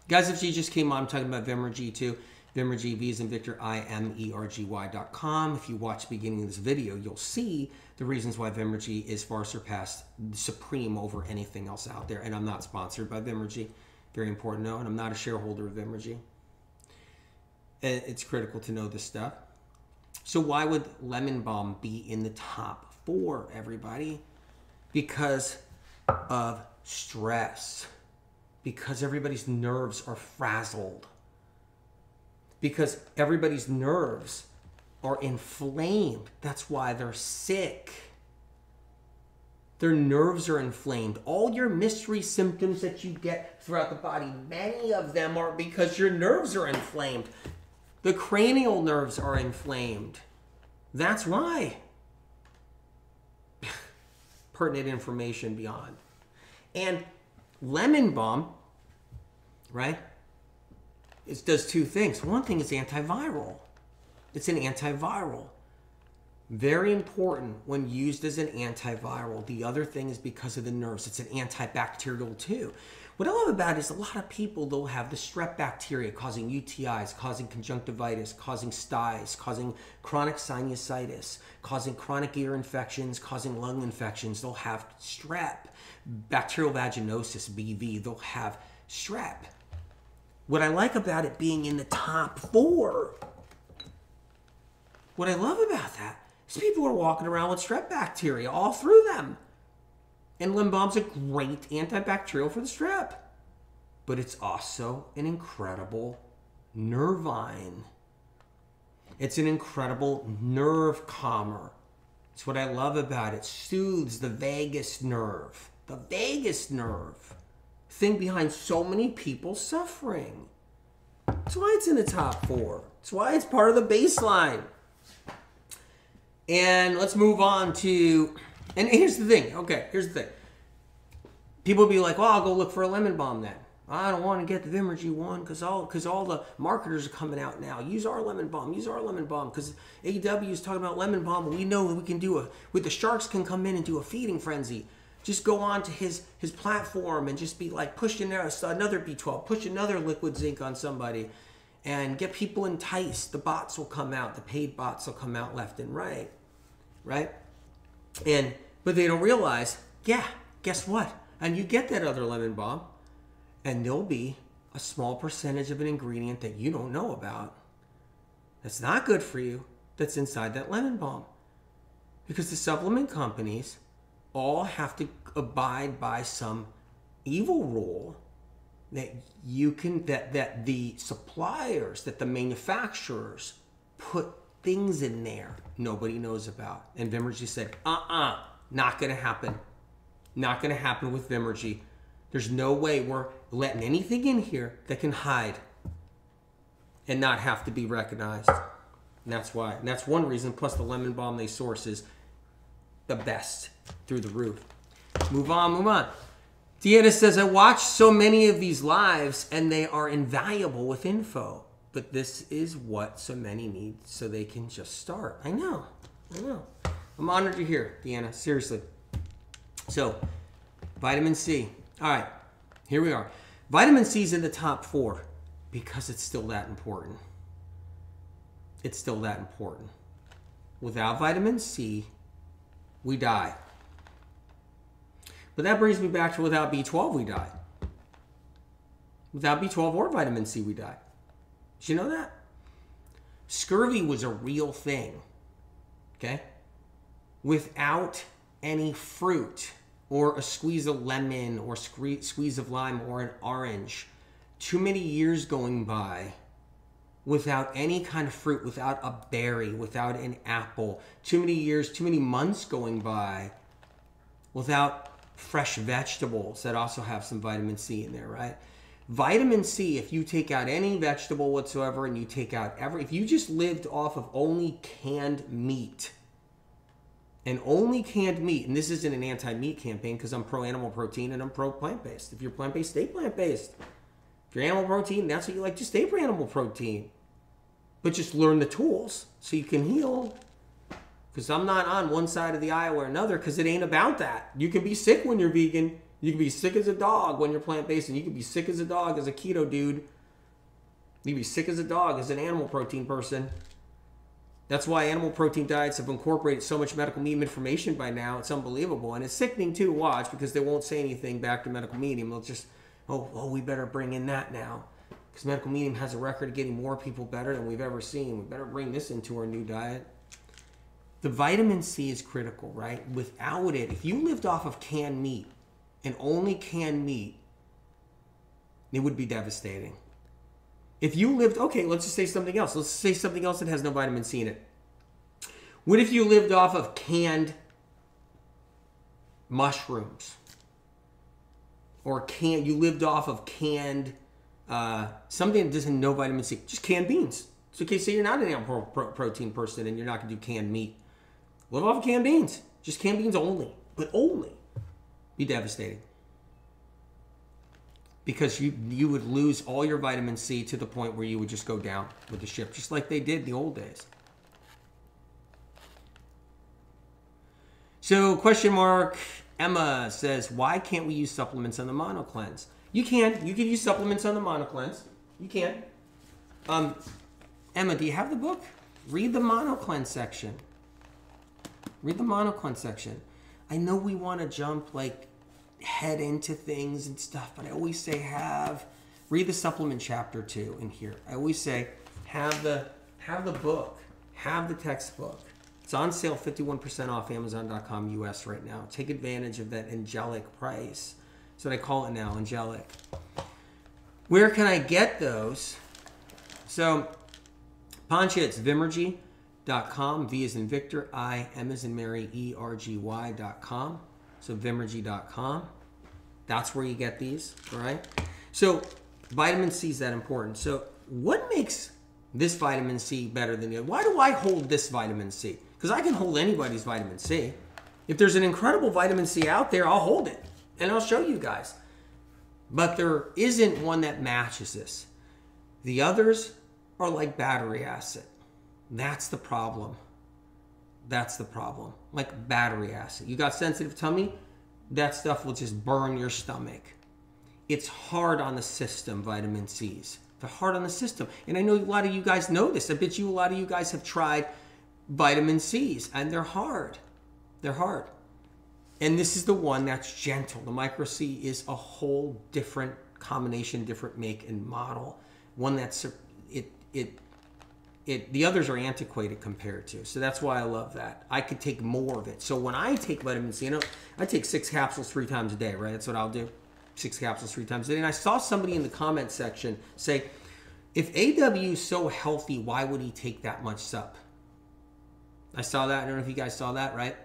Guys, if you just came on, I'm talking about Vimergy too. Vimergy, V as in Victor, IMERGY.com. If you watch the beginning of this video, you'll see the reasons why Vimergy is far surpassed, supreme over anything else out there. And I'm not sponsored by Vimergy. Very important to know. And I'm not a shareholder of Vimergy. It's critical to know this stuff. So why would lemon balm be in the top 4, everybody? Because of stress. Because everybody's nerves are frazzled. Because everybody's nerves are inflamed. That's why they're sick. Their nerves are inflamed. All your mystery symptoms that you get throughout the body, many of them are because your nerves are inflamed. The cranial nerves are inflamed. That's why. Pertinent information beyond. And lemon balm, right? It does 2 things. One thing is antiviral. It's an antiviral. Very important when used as an antiviral. The other thing is because of the nerves. It's an antibacterial too. What I love about it is a lot of people, they'll have the strep bacteria causing UTIs, causing conjunctivitis, causing styes, causing chronic sinusitis, causing chronic ear infections, causing lung infections. They'll have strep. Bacterial vaginosis, BV, they'll have strep. What I like about it being in the top 4, what I love about that is people are walking around with strep bacteria all through them. And lemon balm's a great antibacterial for the strep. But it's also an incredible nervine. It's an incredible nerve calmer. It's what I love about it. It soothes the vagus nerve. The vagus nerve. Thing behind so many people suffering. That's why it's in the top 4. That's why it's part of the baseline. And let's move on to, and here's the thing. Okay, here's the thing. People will be like, well, I'll go look for a lemon balm then. I don't want to get the Vimergy one because all the marketers are coming out now. Use our lemon balm. Use our lemon balm because AW is talking about lemon balm. We know that we can do with the sharks can come in and do a feeding frenzy. Just go on to his platform and just be like, push another B12, push another liquid zinc on somebody and get people enticed. The bots will come out. The paid bots will come out left and right. Right? But they don't realize, yeah, guess what? And you get that other lemon balm and there'll be a small percentage of an ingredient that you don't know about that's not good for you that's inside that lemon balm. Because the supplement companies all have to abide by some evil rule that that the suppliers, that the manufacturers put things in there nobody knows about. And Vimergy said, not gonna happen. Not gonna happen with Vimergy. There's no way we're letting anything in here that can hide and not have to be recognized. And that's why. And that's one reason, plus the lemon balm they source is the best through the roof. Move on. Deanna says, I watch so many of these lives and they are invaluable with info. But this is what so many need so they can just start. I know. I'm honored to hear, Deanna. Seriously. So, vitamin C. All right, here we are. Vitamin C is in the top 4 because it's still that important. It's still that important. Without vitamin C, we die. But that brings me back to without B12, we die. Without B12 or vitamin C, we die. Did you know that? Scurvy was a real thing, okay? Without any fruit or a squeeze of lemon or squeeze of lime or an orange too many years going by without any kind of fruit, without a berry, without an apple. Too many years, too many months going by without fresh vegetables that also have some vitamin C in there, right? Vitamin C, if you take out any vegetable whatsoever and you take out if you just lived off of only canned meat, and only canned meat, and this isn't an anti-meat campaign because I'm pro-animal protein and I'm pro-plant-based. If you're plant-based, stay plant-based. If you're animal protein, that's what you like, just stay for animal protein. But just learn the tools so you can heal. Because I'm not on one side of the aisle or another, because it ain't about that. You can be sick when you're vegan. You can be sick as a dog when you're plant-based, and you can be sick as a dog as a keto dude. You can be sick as a dog as an animal protein person. That's why animal protein diets have incorporated so much medical medium information by now. It's unbelievable. And it's sickening too to watch, because they won't say anything back to medical medium. They'll just, we better bring in that now. Because medical medium has a record of getting more people better than we've ever seen. We better bring this into our new diet. The vitamin C is critical, right? Without it, if you lived off of canned meat and only canned meat, it would be devastating. If you lived, okay, let's just say something else. Let's say something else that has no vitamin C in it. What if you lived off of canned mushrooms? Or you lived off of canned, something that doesn't have no vitamin C. Just canned beans. It's okay, so you're not an animal protein person and you're not going to do canned meat. Live off of canned beans. Just canned beans only. But only. Be devastating. Because you would lose all your vitamin C to the point where you would just go down with the ship, just like they did in the old days. So, question mark, Emma says, why can't we use supplements on the mono cleanse? You can. You can use supplements on the mono cleanse. You can. Emma, do you have the book? Read the mono cleanse section. Read the mono cleanse section. I know we want to jump head into things and stuff, but I always say read the supplement chapter 2 in here. I always say have the book, have the textbook. It's on sale 51% off Amazon.com US right now. Take advantage of that angelic price. That's what I call it now, angelic. Where can I get those? So Pancha, it's Vimergy.com, V as in Victor, I, M as in Mary, ERGY.com. So Vimergy.com. That's where you get these, all right? So vitamin C is that important. So what makes this vitamin C better than the other? Why do I hold this vitamin C? Because I can hold anybody's vitamin C. If there's an incredible vitamin C out there, I'll hold it. And I'll show you guys. But there isn't one that matches this. The others are like battery acid. That's the problem. That's the problem. Like battery acid. You got sensitive tummy? That stuff will just burn your stomach. It's hard on the system, vitamin C's. They're hard on the system. And I know a lot of you guys know this. I bet you a lot of you guys have tried vitamin C's, and they're hard. They're hard. And this is the one that's gentle. The micro C is a whole different combination, different make and model. One that's the others are antiquated compared to. So that's why I love that. I could take more of it. So when I take vitamin C, I take 6 capsules 3 times a day, right? That's what I'll do. 6 capsules 3 times a day. And I saw somebody in the comment section say, if AW is so healthy, why would he take that much sup? I saw that. I don't know if you guys saw that, right?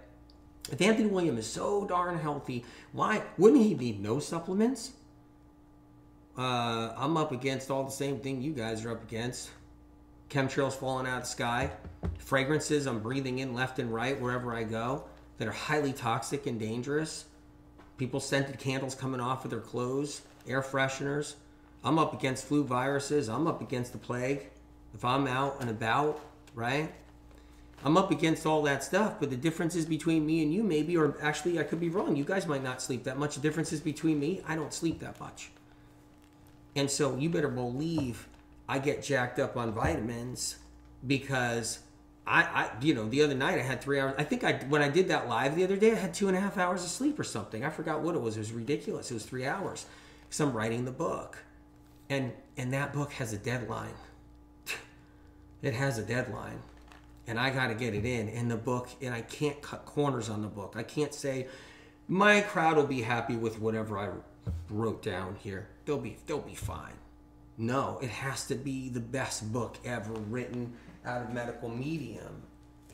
If Antъни Уилям is so darn healthy, why wouldn't he need no supplements? I'm up against all the same thing you guys are up against. Chemtrails falling out of the sky, fragrances I'm breathing in left and right wherever I go that are highly toxic and dangerous, people scented candles coming off of their clothes, air fresheners. I'm up against flu viruses. I'm up against the plague. If I'm out and about, right? I'm up against all that stuff, but the differences between me and you maybe, or actually I could be wrong. You guys might not sleep that much. The differences between me, I don't sleep that much. And so you better believe I get jacked up on vitamins because the other night I had 3 hours. I think when I did that live the other day, I had 2.5 hours of sleep or something. I forgot what it was. It was ridiculous. It was 3 hours because I'm writing the book. And that book has a deadline. It has a deadline. And I got to get it in the book, and I can't cut corners on the book. I can't say, my crowd will be happy with whatever I wrote down here. They'll be fine. No, it has to be the best book ever written out of medical medium,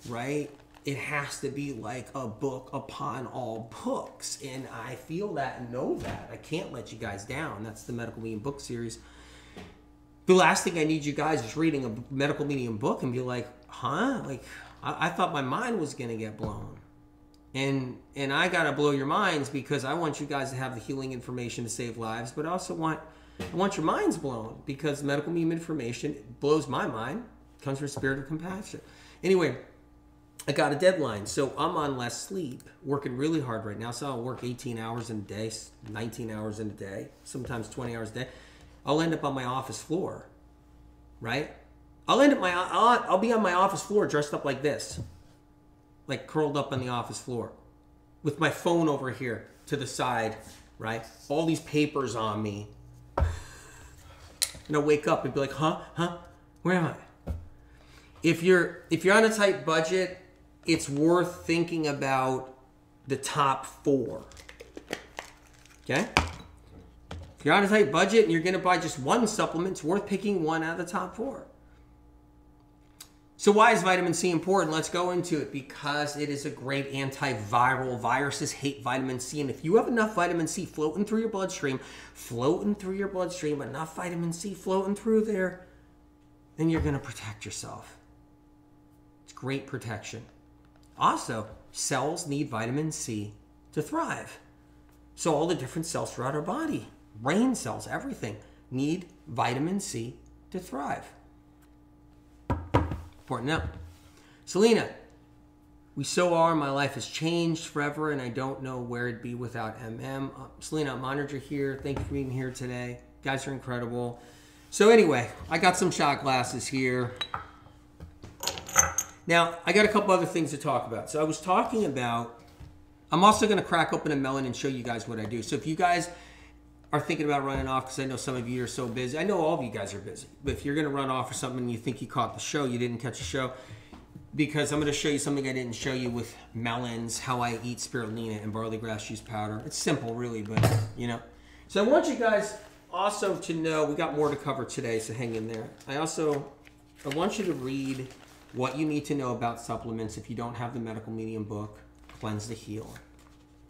right? It has to be like a book upon all books. And I feel that and know that. I can't let you guys down. That's the Medical Medium book series. The last thing I need you guys is reading a medical medium book and be like, huh? Like, I thought my mind was going to get blown. And I got to blow your minds because I want you guys to have the healing information to save lives, but I also want your minds blown because medical medium information blows my mind. It comes from a spirit of compassion. Anyway, I got a deadline, so I'm on less sleep, working really hard right now. So I'll work 18 hours in a day, 19 hours in a day, sometimes 20 hours a day. I'll end up on my office floor, right? I'll be on my office floor dressed up like this, like curled up on the office floor, with my phone over here to the side, right? All these papers on me. And I'll wake up and be like, huh? Where am I? If you're on a tight budget, it's worth thinking about the top 4. Okay? If you're on a tight budget and you're going to buy just one supplement, it's worth picking one out of the top 4. So why is vitamin C important? Let's go into it. Because it is a great antiviral. Viruses hate vitamin C. And if you have enough vitamin C floating through your bloodstream, enough vitamin C floating through there, then you're going to protect yourself. It's great protection. Also, cells need vitamin C to thrive. So all the different cells throughout our body, brain cells, everything, need vitamin C to thrive. Important now. Selena, we so are. My life has changed forever, and I don't know where it'd be without MM. Selena, I'm honored you're here. Thank you for being here today. You guys are incredible. So anyway, I got some shot glasses here. Now, I got a couple other things to talk about. So I was talking about, I'm also going to crack open a melon and show you guys what I do. So if you guys are thinking about running off, because I know some of you are so busy. I know all of you guys are busy. But if you're going to run off or something and you think you caught the show, you didn't catch the show, because I'm going to show you something I didn't show you with melons, how I eat spirulina and barley grass juice powder. It's simple, really, but, you know. So I want you guys also to know, we got more to cover today, so hang in there. I want you to read what you need to know about supplements if you don't have the medical medium book, Cleanse to Heal.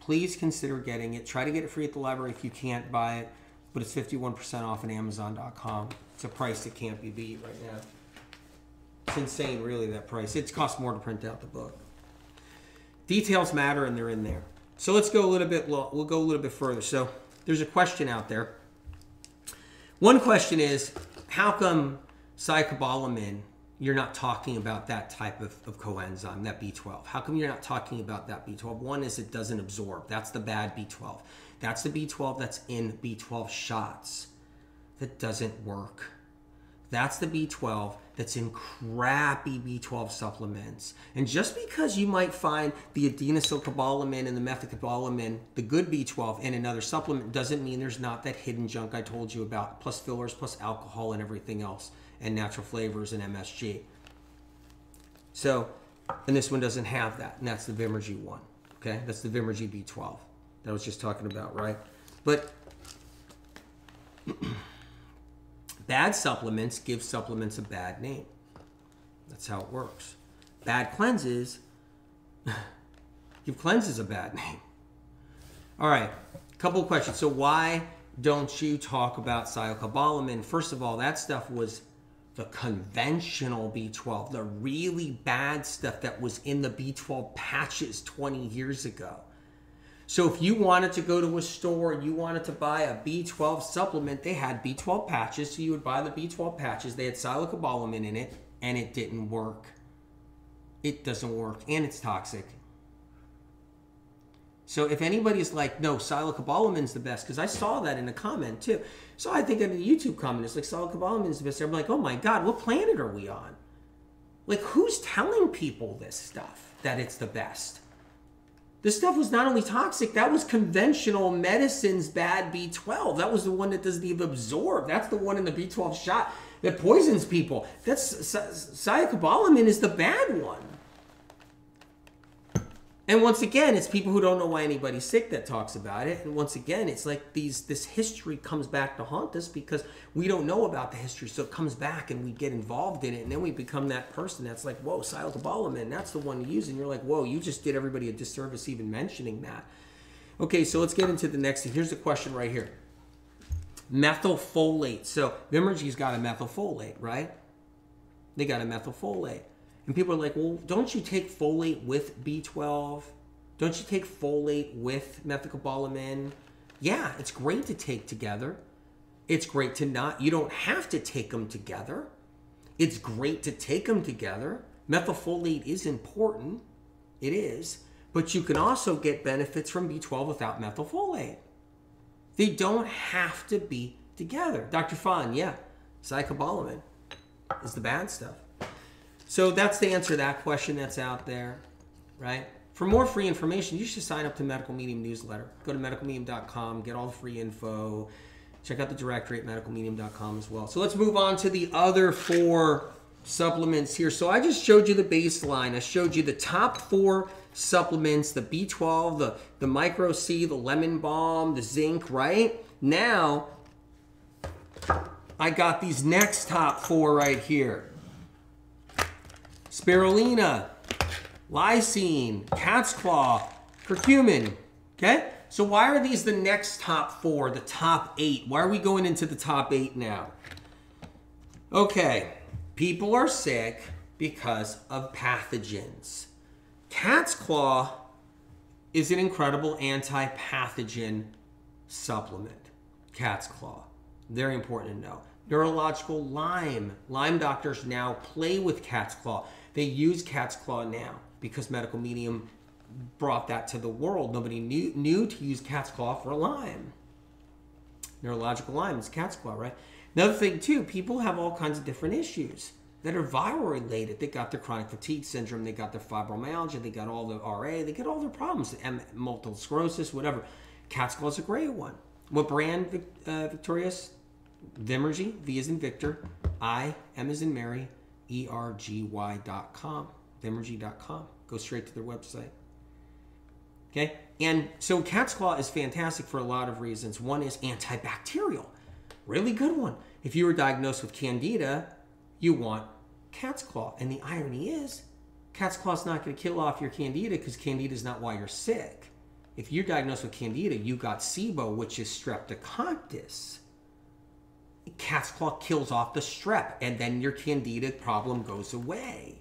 Please consider getting it. Try to get it free at the library if you can't buy it, but it's 51% off on Amazon.com. It's a price that can't be beat right now. It's insane, really, that price. It costs more to print out the book. Details matter, and they're in there. So let's go a little bit. We'll go a little bit further. So there's a question out there. One question is, how come cyanocobalamin, you're not talking about that type of coenzyme, that B12? How come you're not talking about that B12? One is it doesn't absorb. That's the bad B12. That's the B12 that's in B12 shots. That doesn't work. That's the B12 that's in crappy B12 supplements. And just because you might find the adenosylcobalamin and the methylcobalamin, the good B12, in another supplement, doesn't mean there's not that hidden junk I told you about, plus fillers, plus alcohol and everything else, and natural flavors and MSG. So, and this one doesn't have that, and that's the Vimergy one. Okay, that's the Vimergy B12 that I was just talking about, right? But bad supplements give supplements a bad name. That's how it works. Bad cleanses give cleanses a bad name. All right, a couple of questions. So why don't you talk about cyanocobalamin? First of all, that stuff was the conventional B12, the really bad stuff that was in the B12 patches 20 years ago. So if you wanted to go to a store and you wanted to buy a B12 supplement, they had B12 patches, so you would buy the B12 patches. They had cyanocobalamin in it, and it didn't work. It doesn't work, and it's toxic. So if anybody's like, no, cyanocobalamin's the best, because I saw that in a comment too. So I think in a YouTube comment, it's like, cyanocobalamin's the best. I'm like, oh my God, what planet are we on? Like, who's telling people this stuff, that it's the best? This stuff was not only toxic, that was conventional medicine's bad B12. That was the one that doesn't even absorb. That's the one in the B12 shot that poisons people. That's cyanocobalamin is the bad one. And once again, it's people who don't know why anybody's sick that talks about it. And once again, it's like this history comes back to haunt us because we don't know about the history. So it comes back and we get involved in it. And then we become that person that's like, whoa, sildenafil, that's the one to use. And you're like, whoa, you just did everybody a disservice even mentioning that. Okay, so let's get into the next thing. Here's the question right here. Methylfolate. So Vimergy's got a methylfolate, right? They got a methylfolate. And people are like, well, don't you take folate with B12? Don't you take folate with methylcobalamin? Yeah, it's great to take together. It's great to not. You don't have to take them together. It's great to take them together. Methylfolate is important. It is. But you can also get benefits from B12 without methylfolate. They don't have to be together. Dr. Fahn, yeah, cobalamin is the bad stuff. So that's the answer to that question that's out there, right? For more free information, you should sign up to Medical Medium newsletter. Go to medicalmedium.com, get all the free info. Check out the directory at medicalmedium.com as well. So let's move on to the other 4 supplements here. So I just showed you the baseline. I showed you the top 4 supplements, the B12, the Micro C, the Lemon Balm, the zinc, right? Now, I got these next top 4 right here. Spirulina, lysine, cat's claw, curcumin, okay? So why are these the next top 4, the top 8? Why are we going into the top 8 now? Okay, people are sick because of pathogens. Cat's claw is an incredible anti-pathogen supplement. Cat's claw, very important to know. Neurological Lyme. Lyme doctors now play with cat's claw. They use cat's claw now because Medical Medium brought that to the world. Nobody knew to use cat's claw for Lyme. Neurological Lyme is cat's claw, right? Another thing too, people have all kinds of different issues that are viral related. They got their chronic fatigue syndrome, they got their fibromyalgia, they got all the RA, they got all their problems, multiple sclerosis, whatever. Cat's claw is a great one. What brand, Victorious? Vimergy, V as in Victor, I, M as in Mary, ERGY.com, Vimergy.com. Go straight to their website. Okay? And so cat's claw is fantastic for a lot of reasons. One is antibacterial. Really good one. If you were diagnosed with candida, you want cat's claw. And the irony is, cat's claw is not going to kill off your candida because candida is not why you're sick. If you're diagnosed with candida, you got SIBO, which is streptococcus. Cat's claw kills off the strep, and then your candida problem goes away.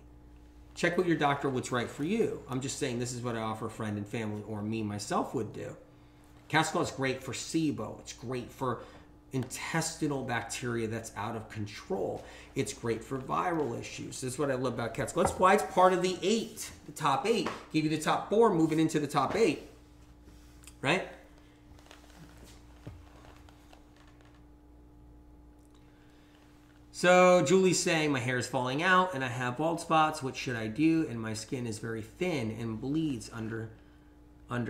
Check with your doctor what's right for you. I'm just saying this is what I offer a friend and family, or me myself would do. Cat's claw is great for SIBO. It's great for intestinal bacteria that's out of control. It's great for viral issues. This is what I love about cat's claw. That's why it's part of the 8, the top 8. Give you the top 4, moving into the top 8, right? So Julie's saying, my hair is falling out and I have bald spots. What should I do? And my skin is very thin and bleeds under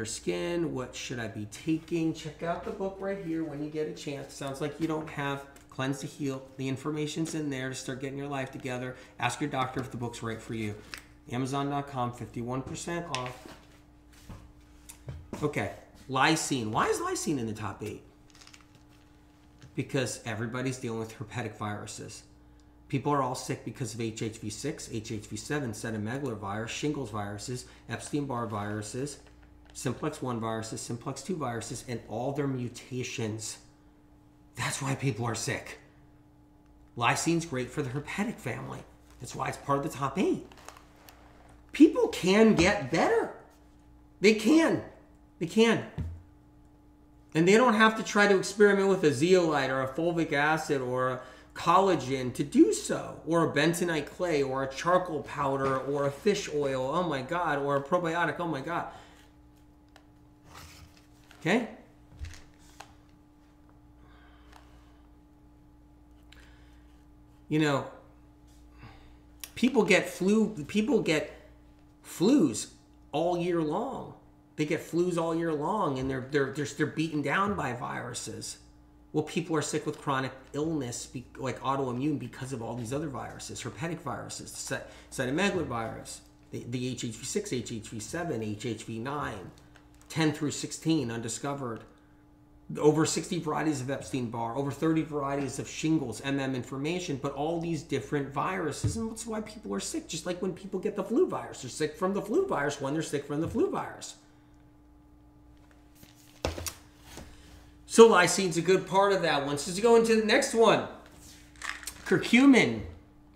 skin. What should I be taking? Check out the book right here when you get a chance. Sounds like you don't have Cleanse to Heal. The information's in there to start getting your life together. Ask your doctor if the book's right for you. Amazon.com, 51% off. Okay, lysine. Why is lysine in the top 8? Because everybody's dealing with herpetic viruses. People are all sick because of HHV6, HHV7, cytomegalovirus, shingles viruses, Epstein-Barr viruses, simplex 1 viruses, simplex 2 viruses, and all their mutations. That's why people are sick. Lysine's great for the herpetic family. That's why it's part of the top 8. People can get better. They can. They can. And they don't have to try to experiment with a zeolite or a fulvic acid or a collagen to do so, or a bentonite clay or a charcoal powder or a fish oil, oh my God, or a probiotic, oh my God. Okay? You know, people get flus all year long. They get flus all year long, and they're beaten down by viruses. Well, people are sick with chronic illness, like autoimmune, because of all these other viruses, herpetic viruses, cytomegalovirus, the HHV6, HHV7, HHV9, 10 through 16 undiscovered. Over 60 varieties of Epstein-Barr, over 30 varieties of shingles, information, but all these different viruses, and that's why people are sick. Just like when people get the flu virus, they're sick from the flu virus when they're sick from the flu virus. So lysine a good part of that one. So let's go into the next one. Curcumin,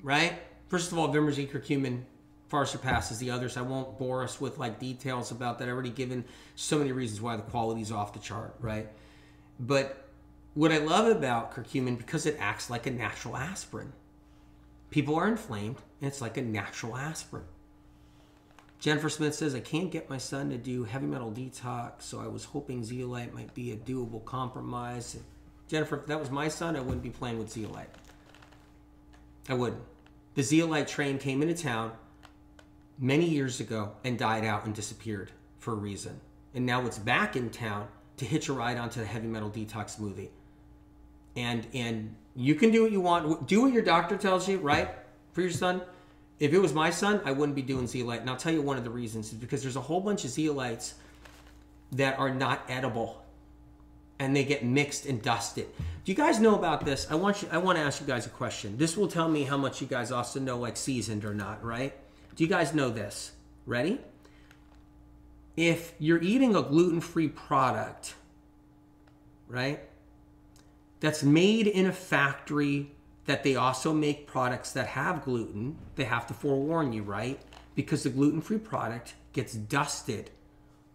right? First of all, Vimmer's curcumin far surpasses the others. I won't bore us with like details about that. I've already given so many reasons why the quality is off the chart, right? But what I love about curcumin, because it acts like a natural aspirin. People are inflamed, and it's like a natural aspirin. Jennifer Smith says, I can't get my son to do heavy metal detox, so I was hoping zeolite might be a doable compromise. Jennifer, if that was my son, I wouldn't be playing with zeolite. I wouldn't. The zeolite train came into town many years ago and died out and disappeared for a reason. And now it's back in town to hitch a ride onto the heavy metal detox smoothie. And you can do what you want. Do what your doctor tells you, right? For your son. If it was my son, I wouldn't be doing zeolite. And I'll tell you one of the reasons. Is because there's a whole bunch of zeolites that are not edible. And they get mixed and dusted. Do you guys know about this? I want to ask you guys a question. This will tell me how much you guys also know, like seasoned or not, right? Do you guys know this? Ready? If you're eating a gluten-free product, right, that's made in a factory that they also make products that have gluten, they have to forewarn you, right? Because the gluten-free product gets dusted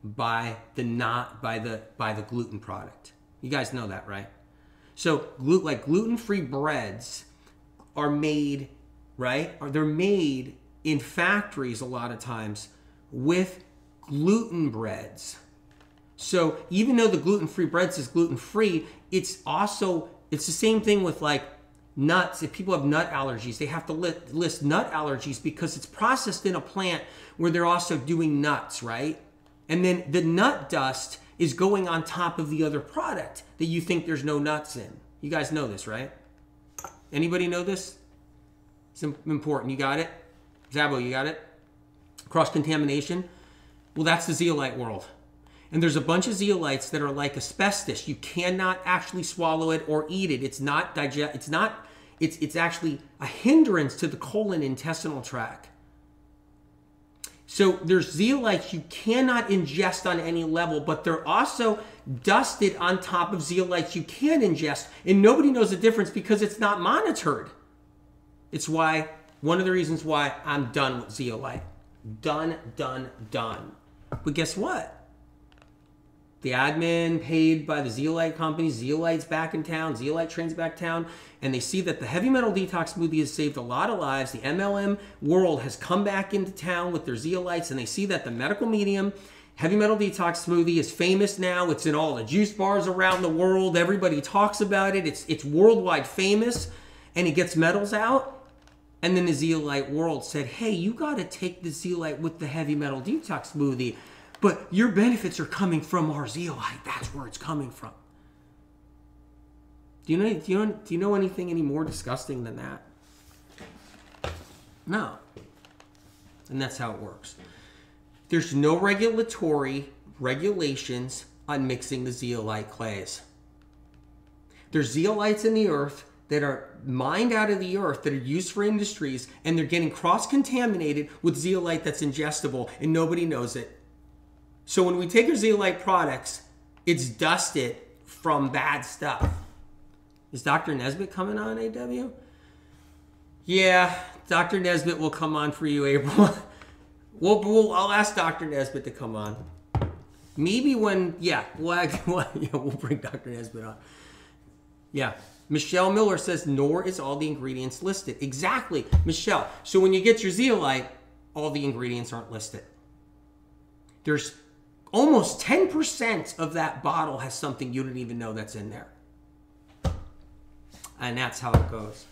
by the gluten product. You guys know that, right? So gluten-free breads are made, right? Or they're made in factories a lot of times with gluten breads. So even though the gluten-free bread says gluten-free, it's the same thing with like nuts. If people have nut allergies, they have to list nut allergies because it's processed in a plant where they're also doing nuts, right? And then the nut dust is going on top of the other product that you think there's no nuts in. You guys know this, right? Anybody know this? It's important. You got it? Zabo, you got it? Cross-contamination. Well, that's the zeolite world. And there's a bunch of zeolites that are like asbestos. You cannot actually swallow it or eat it. It's actually a hindrance to the colon intestinal tract. So there's zeolites you cannot ingest on any level, but they're also dusted on top of zeolites you can ingest. And nobody knows the difference because it's not monitored. It's one of the reasons why I'm done with zeolite. Done. But guess what? The admin paid by the zeolite company, zeolite's back in town, zeolite train's back in town, and they see that the heavy metal detox smoothie has saved a lot of lives. The MLM world has come back into town with their zeolites, and they see that the medical medium heavy metal detox smoothie is famous now. It's in all the juice bars around the world. Everybody talks about it. It's worldwide famous, and it gets medals out. And then the zeolite world said, hey, you got to take the zeolite with the heavy metal detox smoothie. But your benefits are coming from our zeolite. That's where it's coming from. Do you know anything any more disgusting than that? No. And that's how it works. There's no regulations on mixing the zeolite clays. There's zeolites in the earth that are mined out of the earth that are used for industries, and they're getting cross-contaminated with zeolite that's ingestible, and nobody knows it. So when we take our zeolite products, it's dusted from bad stuff. Is Dr. Nesbitt coming on, AW? Yeah, Dr. Nesbitt will come on for you, April. I'll ask Dr. Nesbitt to come on. Maybe when, we'll bring Dr. Nesbitt on. Yeah. Michelle Miller says, nor is all the ingredients listed. Exactly, Michelle. So when you get your zeolite, all the ingredients aren't listed. There's almost 10% of that bottle has something you didn't even know that's in there. And that's how it goes.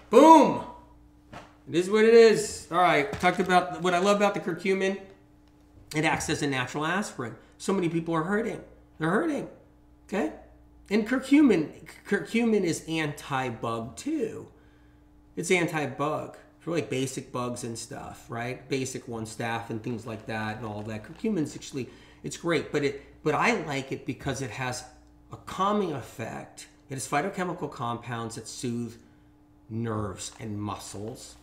Boom! It is what it is. All right, talked about what I love about the curcumin. It acts as a natural aspirin. So many people are hurting. They're hurting, okay? And curcumin is anti-bug too. It's anti-bug for like basic bugs and stuff, right? Basic one staph and things like that and all that. Curcumin's actually, it's great, but I like it because it has a calming effect. It has phytochemical compounds that soothe nerves and muscles.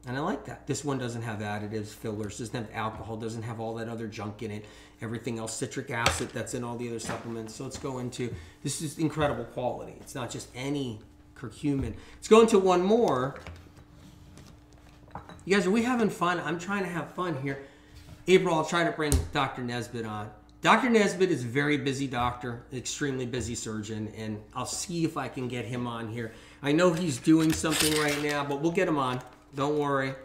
And I like that. This one doesn't have additives, fillers, doesn't have alcohol, doesn't have all that other junk in it. Everything else, citric acid that's in all the other supplements. So let's go into, this is incredible quality. It's not just any curcumin. Let's go into one more. You guys, are we having fun? I'm trying to have fun here. April, I'll try to bring Dr. Nesbitt on. Dr. Nesbitt is a very busy doctor, extremely busy surgeon, and I'll see if I can get him on here. I know he's doing something right now, but we'll get him on. Don't worry.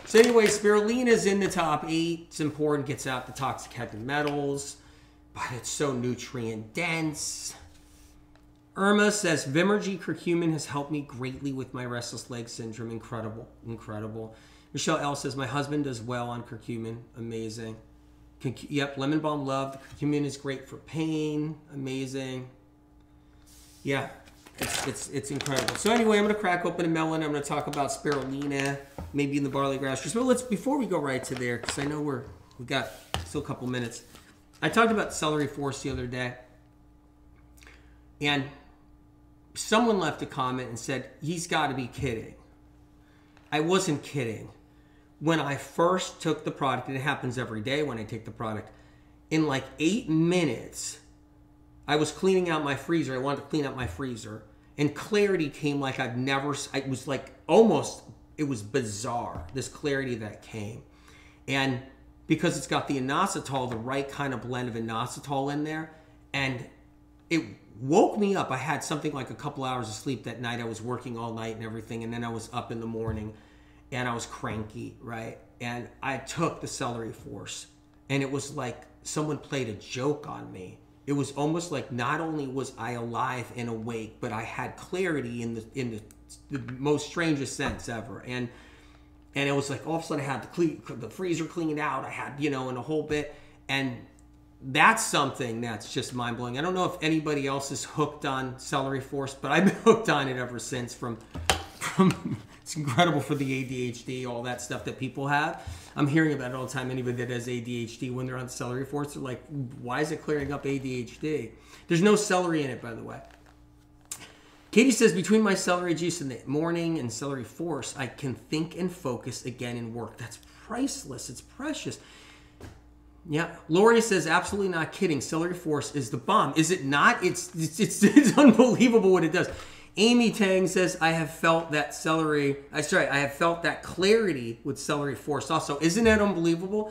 So anyway, spirulina is in the top 8. It's important, gets out the toxic heavy metals, but it's so nutrient dense. Irma says, Vimergy curcumin has helped me greatly with my restless leg syndrome. Incredible, incredible. Michelle L says, my husband does well on curcumin. Amazing. Yep, lemon balm love. The curcumin is great for pain. Amazing. Yeah. It's incredible. So anyway, I'm going to crack open a melon. I'm going to talk about spirulina, maybe in the barley grass juice. But let's, before we go right to there, because I know we got still a couple minutes. I talked about celery force the other day, and someone left a comment and said, he's got to be kidding. I wasn't kidding. When I first took the product, and it happens every day when I take the product, in like 8 minutes, I was cleaning out my freezer. I wanted to clean out my freezer. And clarity came like I've never... It was like almost... It was bizarre, this clarity that came. And because it's got the inositol, the right kind of blend of inositol in there, and it woke me up. I had something like a couple hours of sleep that night. I was working all night and everything, and then I was up in the morning, and I was cranky, right? And I took the celery force, and it was like someone played a joke on me. It was almost like not only was I alive and awake, but I had clarity in the most strangest sense ever. And it was like all of a sudden I had the freezer cleaned out. I had, and a whole bit. And that's something that's just mind blowing. I don't know if anybody else is hooked on celery force, but I've been hooked on it ever since. From it's incredible for the ADHD, all that stuff that people have. I'm hearing about it all the time. Anybody that has ADHD, when they're on celery force, they're like, why is it clearing up ADHD? There's no celery in it, by the way. Katie says, between my celery juice in the morning and celery force, I can think and focus again and work. That's priceless. It's precious. Yeah. Lori says, absolutely not kidding. Celery force is the bomb. Is it not? It's unbelievable what it does. Amy Tang says, I have felt that I have felt that clarity with celery force also. Isn't that unbelievable?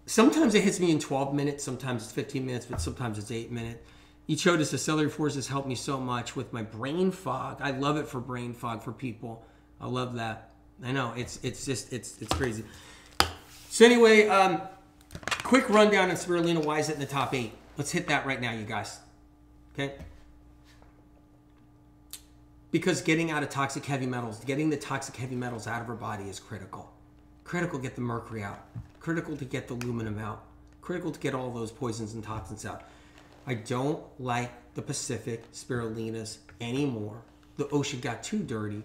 Sometimes it hits me in 12 minutes, sometimes it's 15 minutes, but sometimes it's 8 minutes. Ichoda says, celery force has helped me so much with my brain fog. I love it for brain fog for people. I love that. I know, it's crazy. So anyway, quick rundown on spirulina. Why is it in the top 8? Let's hit that right now, you guys. Okay? Because getting out of toxic heavy metals, getting the toxic heavy metals out of our body is critical. Critical to get the mercury out. Critical to get the aluminum out. Critical to get all those poisons and toxins out. I don't like the Pacific spirulinas anymore. The ocean got too dirty.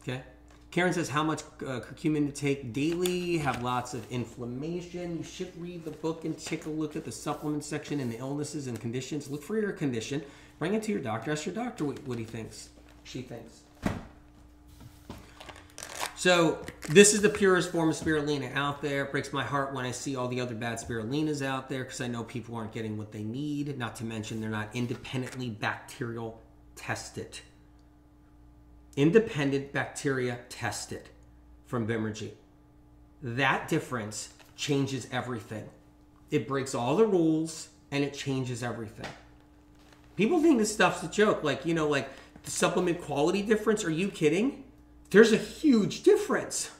Okay? Karen says, how much curcumin to take daily? Have lots of inflammation. You should read the book and take a look at the supplement section and the illnesses and conditions. Look for your condition. Bring it to your doctor. Ask your doctor what he thinks. She thinks. So this is the purest form of spirulina out there. It breaks my heart when I see all the other bad spirulinas out there because I know people aren't getting what they need. Not to mention they're not independently bacterial tested. Independent bacteria tested from Vimergy. That difference changes everything. It breaks all the rules and it changes everything. People think this stuff's a joke. Like, like the supplement quality difference. Are you kidding? There's a huge difference.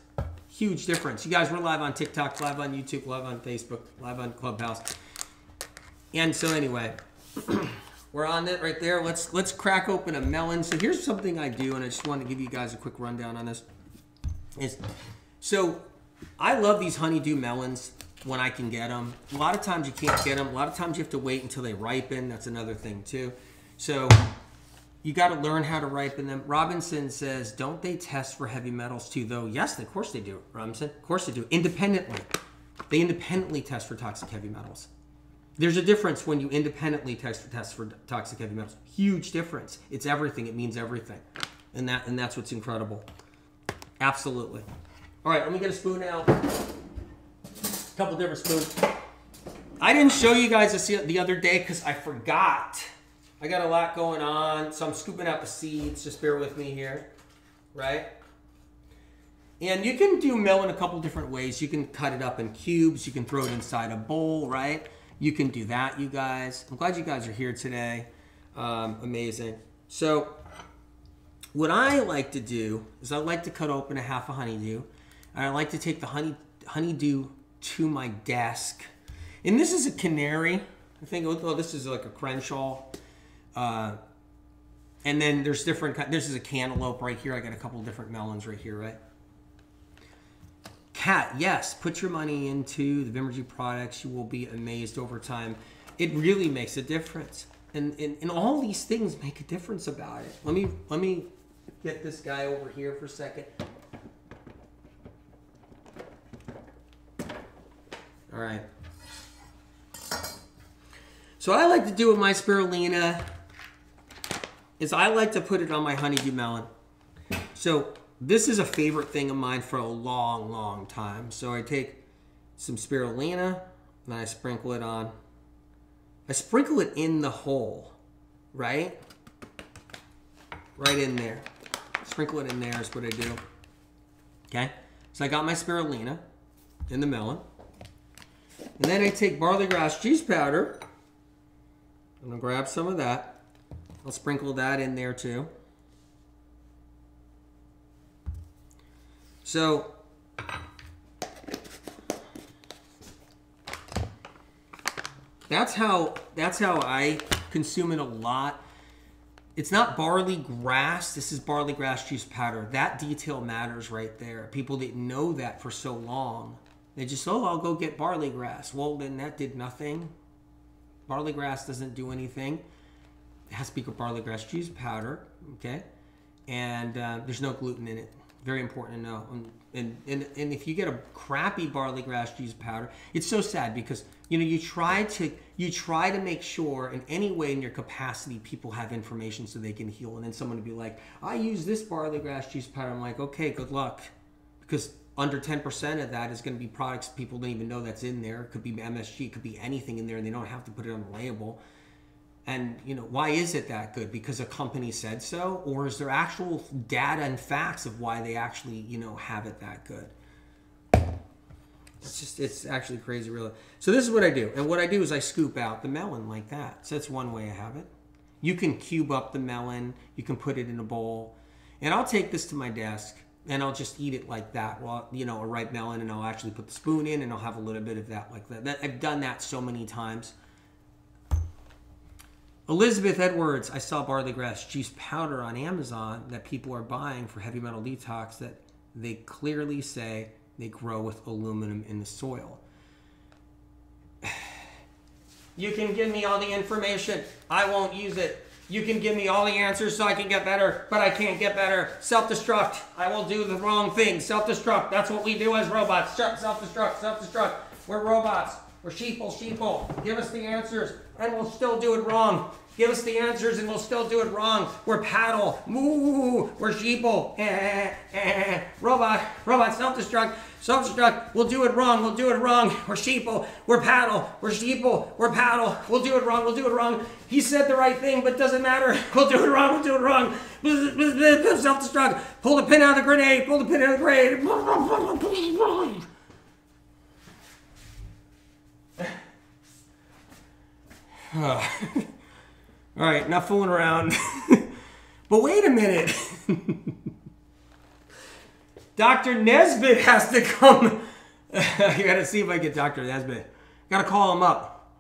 Huge difference. You guys, we're live on TikTok, live on YouTube, live on Facebook, live on Clubhouse. And so anyway, we're on it right there. Let's crack open a melon. So here's something I do, and I just want to give you guys a quick rundown on this. So I love these honeydew melons when I can get them. A lot of times you can't get them. A lot of times you have to wait until they ripen. That's another thing too. So You got to learn how to ripen them. Robinson says, don't they test for heavy metals too, though? Yes, of course they do, Robinson. Of course they do. Independently. They independently test for toxic heavy metals. There's a difference when you independently test for toxic heavy metals. Huge difference. It's everything. It means everything. And that's what's incredible. Absolutely. All right, let me get a spoon out. A couple different spoons. I didn't show you guys this the other day because I forgot. I got a lot going on, so I'm scooping out the seeds. Just bear with me here, right? And you can do melon a couple different ways. You can cut it up in cubes. You can throw it inside a bowl, right? You can do that, you guys. I'm glad you guys are here today. Amazing. So what I like to do is I like to cut open a half a honeydew. And I like to take the honeydew to my desk. And this is a canary. I think, oh, this is like a Crenshaw. And then there's different, this is a cantaloupe right here. I got a couple different melons right here, right? Cat, yes, put your money into the Vimergy products. You will be amazed over time. It really makes a difference. And all these things make a difference about it. Let me get this guy over here for a second. All right. So what I like to do with my spirulina is I like to put it on my honeydew melon. So this is a favorite thing of mine for a long, long time. So I take some spirulina and I sprinkle it on. I sprinkle it in the hole, right? Right in there. Sprinkle it in there is what I do. Okay? So I got my spirulina in the melon. And then I take barley grass cheese powder. I'm going to grab some of that. I'll sprinkle that in there too. So that's how I consume it a lot. It's not barley grass. This is barley grass juice powder. That detail matters right there. People didn't know that for so long. They just, oh, I'll go get barley grass. Well, then that did nothing. Barley grass doesn't do anything. It has to be barley grass juice powder, okay? And there's no gluten in it. Very important to know. And if you get a crappy barley grass juice powder, it's so sad because you try to make sure in any way in your capacity people have information so they can heal. And then someone would be like, I use this barley grass juice powder. I'm like, okay, good luck, because under 10% of that is going to be products people don't even know that's in there. It could be MSG, it could be anything in there, and they don't have to put it on the label. And, why is it that good? Because a company said so? Or is there actual data and facts of why they actually, have it that good? It's actually crazy, really. So this is what I do. And what I do is I scoop out the melon like that. So that's one way I have it. You can cube up the melon. You can put it in a bowl. And I'll take this to my desk and I'll just eat it like that. Well, a ripe melon, and I'll actually put the spoon in and I'll have a little bit of that like that. I've done that so many times. Elizabeth Edwards, I saw barley grass juice powder on Amazon that people are buying for heavy metal detox that they clearly say they grow with aluminum in the soil. You can give me all the information. I won't use it. You can give me all the answers so I can get better, but I can't get better. Self-destruct. I will do the wrong thing. Self-destruct. That's what we do as robots. Self-destruct. Self-destruct. We're robots. We're sheeple. Give us the answers, and we'll still do it wrong. Give us the answers, and we'll still do it wrong. We're paddle. Moo. We're sheeple. Robot. Self-destruct. We'll do it wrong. We're sheeple. We're paddle. We're sheeple. We're paddle. We'll do it wrong. He said the right thing, but doesn't matter. We'll do it wrong. Self-destruct. Pull the pin out of the grenade. All right, not fooling around. But wait a minute. Dr. Nesbitt has to come. I gotta see if I get Dr. Nesbitt. Gotta call him up.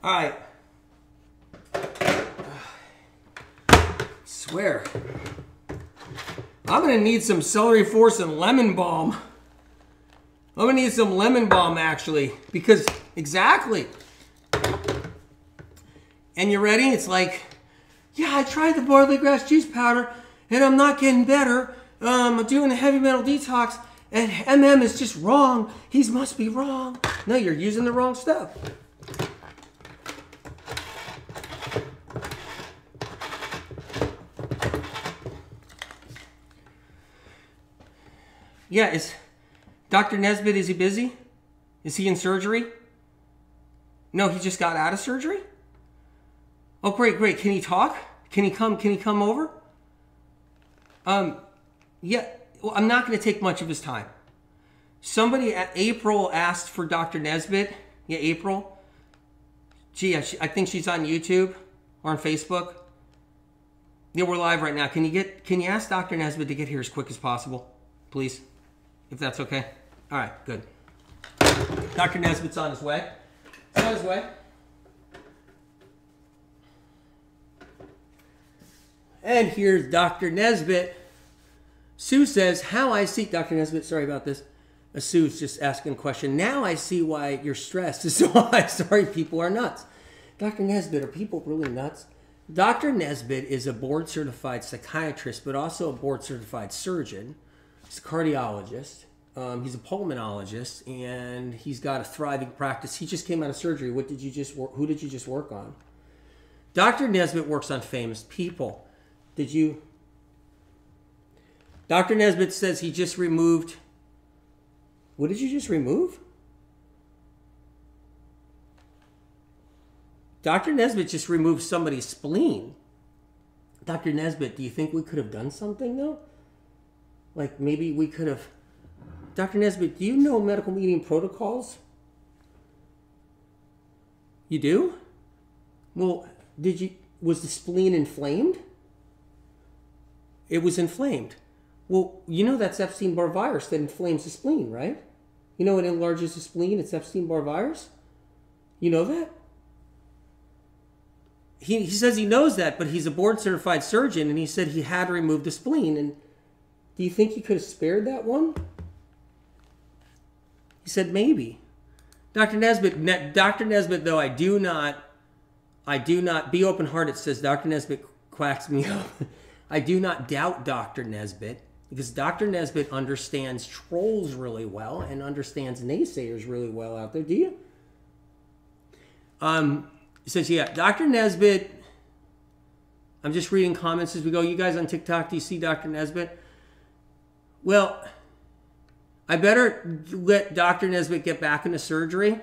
All right. Swear. I'm gonna need some celery force and lemon balm. I'm gonna need some lemon balm actually, because exactly. And you ready? It's like, yeah, I tried the barley grass juice powder and I'm not getting better. I'm doing a heavy metal detox and MM is just wrong. He must be wrong. No, you're using the wrong stuff. Yeah, is Dr. Nesbitt, is he busy? Is he in surgery? No, he just got out of surgery? Oh, great, great. Can he talk? Can he come over? Yeah, well, I'm not going to take much of his time. Somebody, April, asked for Dr. Nesbitt. Yeah, April. Gee, I think she's on YouTube or on Facebook. Yeah, we're live right now. Can you ask Dr. Nesbitt to get here as quick as possible, please? If that's okay. All right, good. Dr. Nesbitt's on his way. He's on his way. And here's Dr. Nesbitt. Sue says, how I see... Dr. Nesbitt, sorry about this. Sue's just asking a question. Now I see why you're stressed. Is why, sorry, people are nuts. Dr. Nesbitt, are people really nuts? Dr. Nesbitt is a board-certified psychiatrist, but also a board-certified surgeon. He's a cardiologist. He's a pulmonologist, and he's got a thriving practice. He just came out of surgery. Who did you just work on? Dr. Nesbitt works on famous people. Dr. Nesbitt says he just removed... What did you just remove? Dr. Nesbitt just removed somebody's spleen. Dr. Nesbitt, do you think we could have done something, though? Like, maybe we could have... Dr. Nesbitt, do you know medical meeting protocols? You do? Well, was the spleen inflamed? It was inflamed. Well, you know that's Epstein-Barr virus that inflames the spleen, right? You know it enlarges the spleen? It's Epstein-Barr virus? You know that? He says he knows that, but he's a board-certified surgeon, and he said he had to remove the spleen. And do you think he could have spared that one? He said maybe. Dr. Nesbitt, though, I do not, be open-hearted, says Dr. Nesbitt quacks me up. I do not doubt Dr. Nesbitt, because Dr. Nesbitt understands trolls really well and understands naysayers really well out there. Do you? He says, yeah, Dr. Nesbitt, I'm just reading comments as we go. You guys on TikTok, do you see Dr. Nesbitt? Well, I better let Dr. Nesbitt get back into surgery.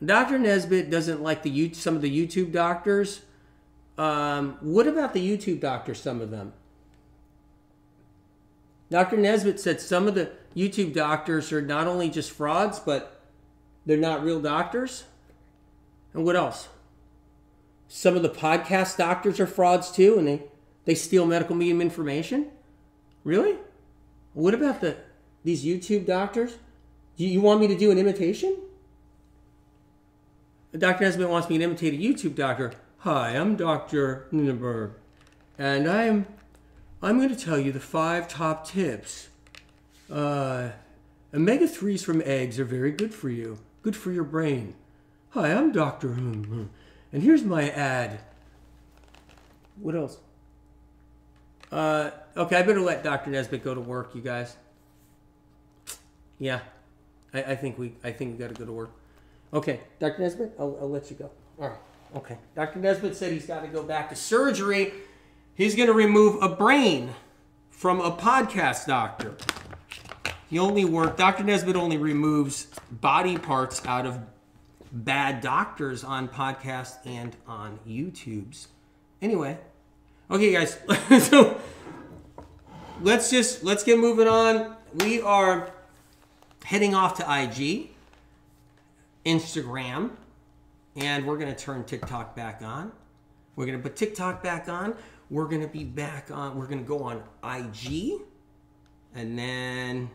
Dr. Nesbitt doesn't like some of the YouTube doctors. What about the YouTube doctors, some of them? Dr. Nesbitt said some of the YouTube doctors are not only just frauds, but they're not real doctors. And what else? Some of the podcast doctors are frauds too, and they steal medical medium information? Really? What about these YouTube doctors? Do you want me to do an imitation? Dr. Nesbitt wants me to imitate a YouTube doctor. Hi, I'm Dr. Ninenberg, and I'm going to tell you the 5 top tips. Omega-3s from eggs are very good for you, good for your brain. Hi, I'm Dr. And here's my ad. What else? Okay, I better let Dr. Nesbitt go to work, you guys. Yeah, I think we got to go to work. Okay, Dr. Nesbitt, I'll let you go. All right. Okay. Dr. Nesbitt said he's got to go back to surgery. He's going to remove a brain from a podcast doctor. Dr. Nesbitt only removes body parts out of bad doctors on podcasts and on YouTubes. Anyway. Okay, guys. So let's get moving on. We are heading off to IG, Instagram, and we're going to turn TikTok back on. We're going to put TikTok back on. We're going to be back on. We're going to go on IG. And then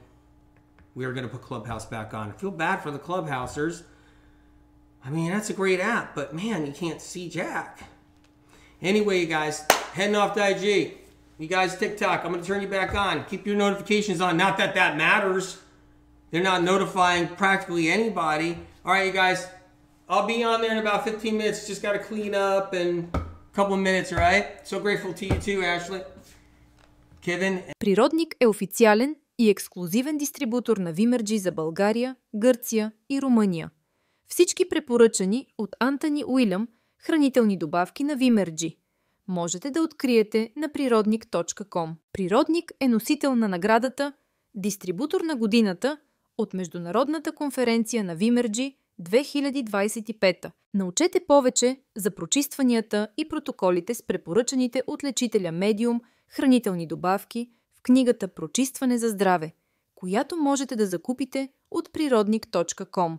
we're going to put Clubhouse back on. I feel bad for the Clubhousers. I mean, that's a great app, but man, you can't see Jack. Anyway, you guys, heading off to IG. You guys, TikTok, I'm going to turn you back on. Keep your notifications on. Not that that matters. They're not notifying practically anybody. All right, you guys. I'll be on there in about 15 minutes. Just got to clean up and a couple of minutes, all right? So grateful to you too, Ashley. Kevin. Природник е официален и ексклузивен дистрибутор на Вимерджи за България, Гърция и Румъния. Всички препоръчани от Антъни Уилям хранителни добавки на Вимерджи можете да откриете на природник.com. Природник е носител на наградата Дистрибутор на годината от Международната конференция на Вимерджи 2025. Научете повече за прочистванията и протоколите с препоръчаните от лечителя медиум хранителни добавки в книгата Прочистване за здраве, която можете да закупите от природник.com.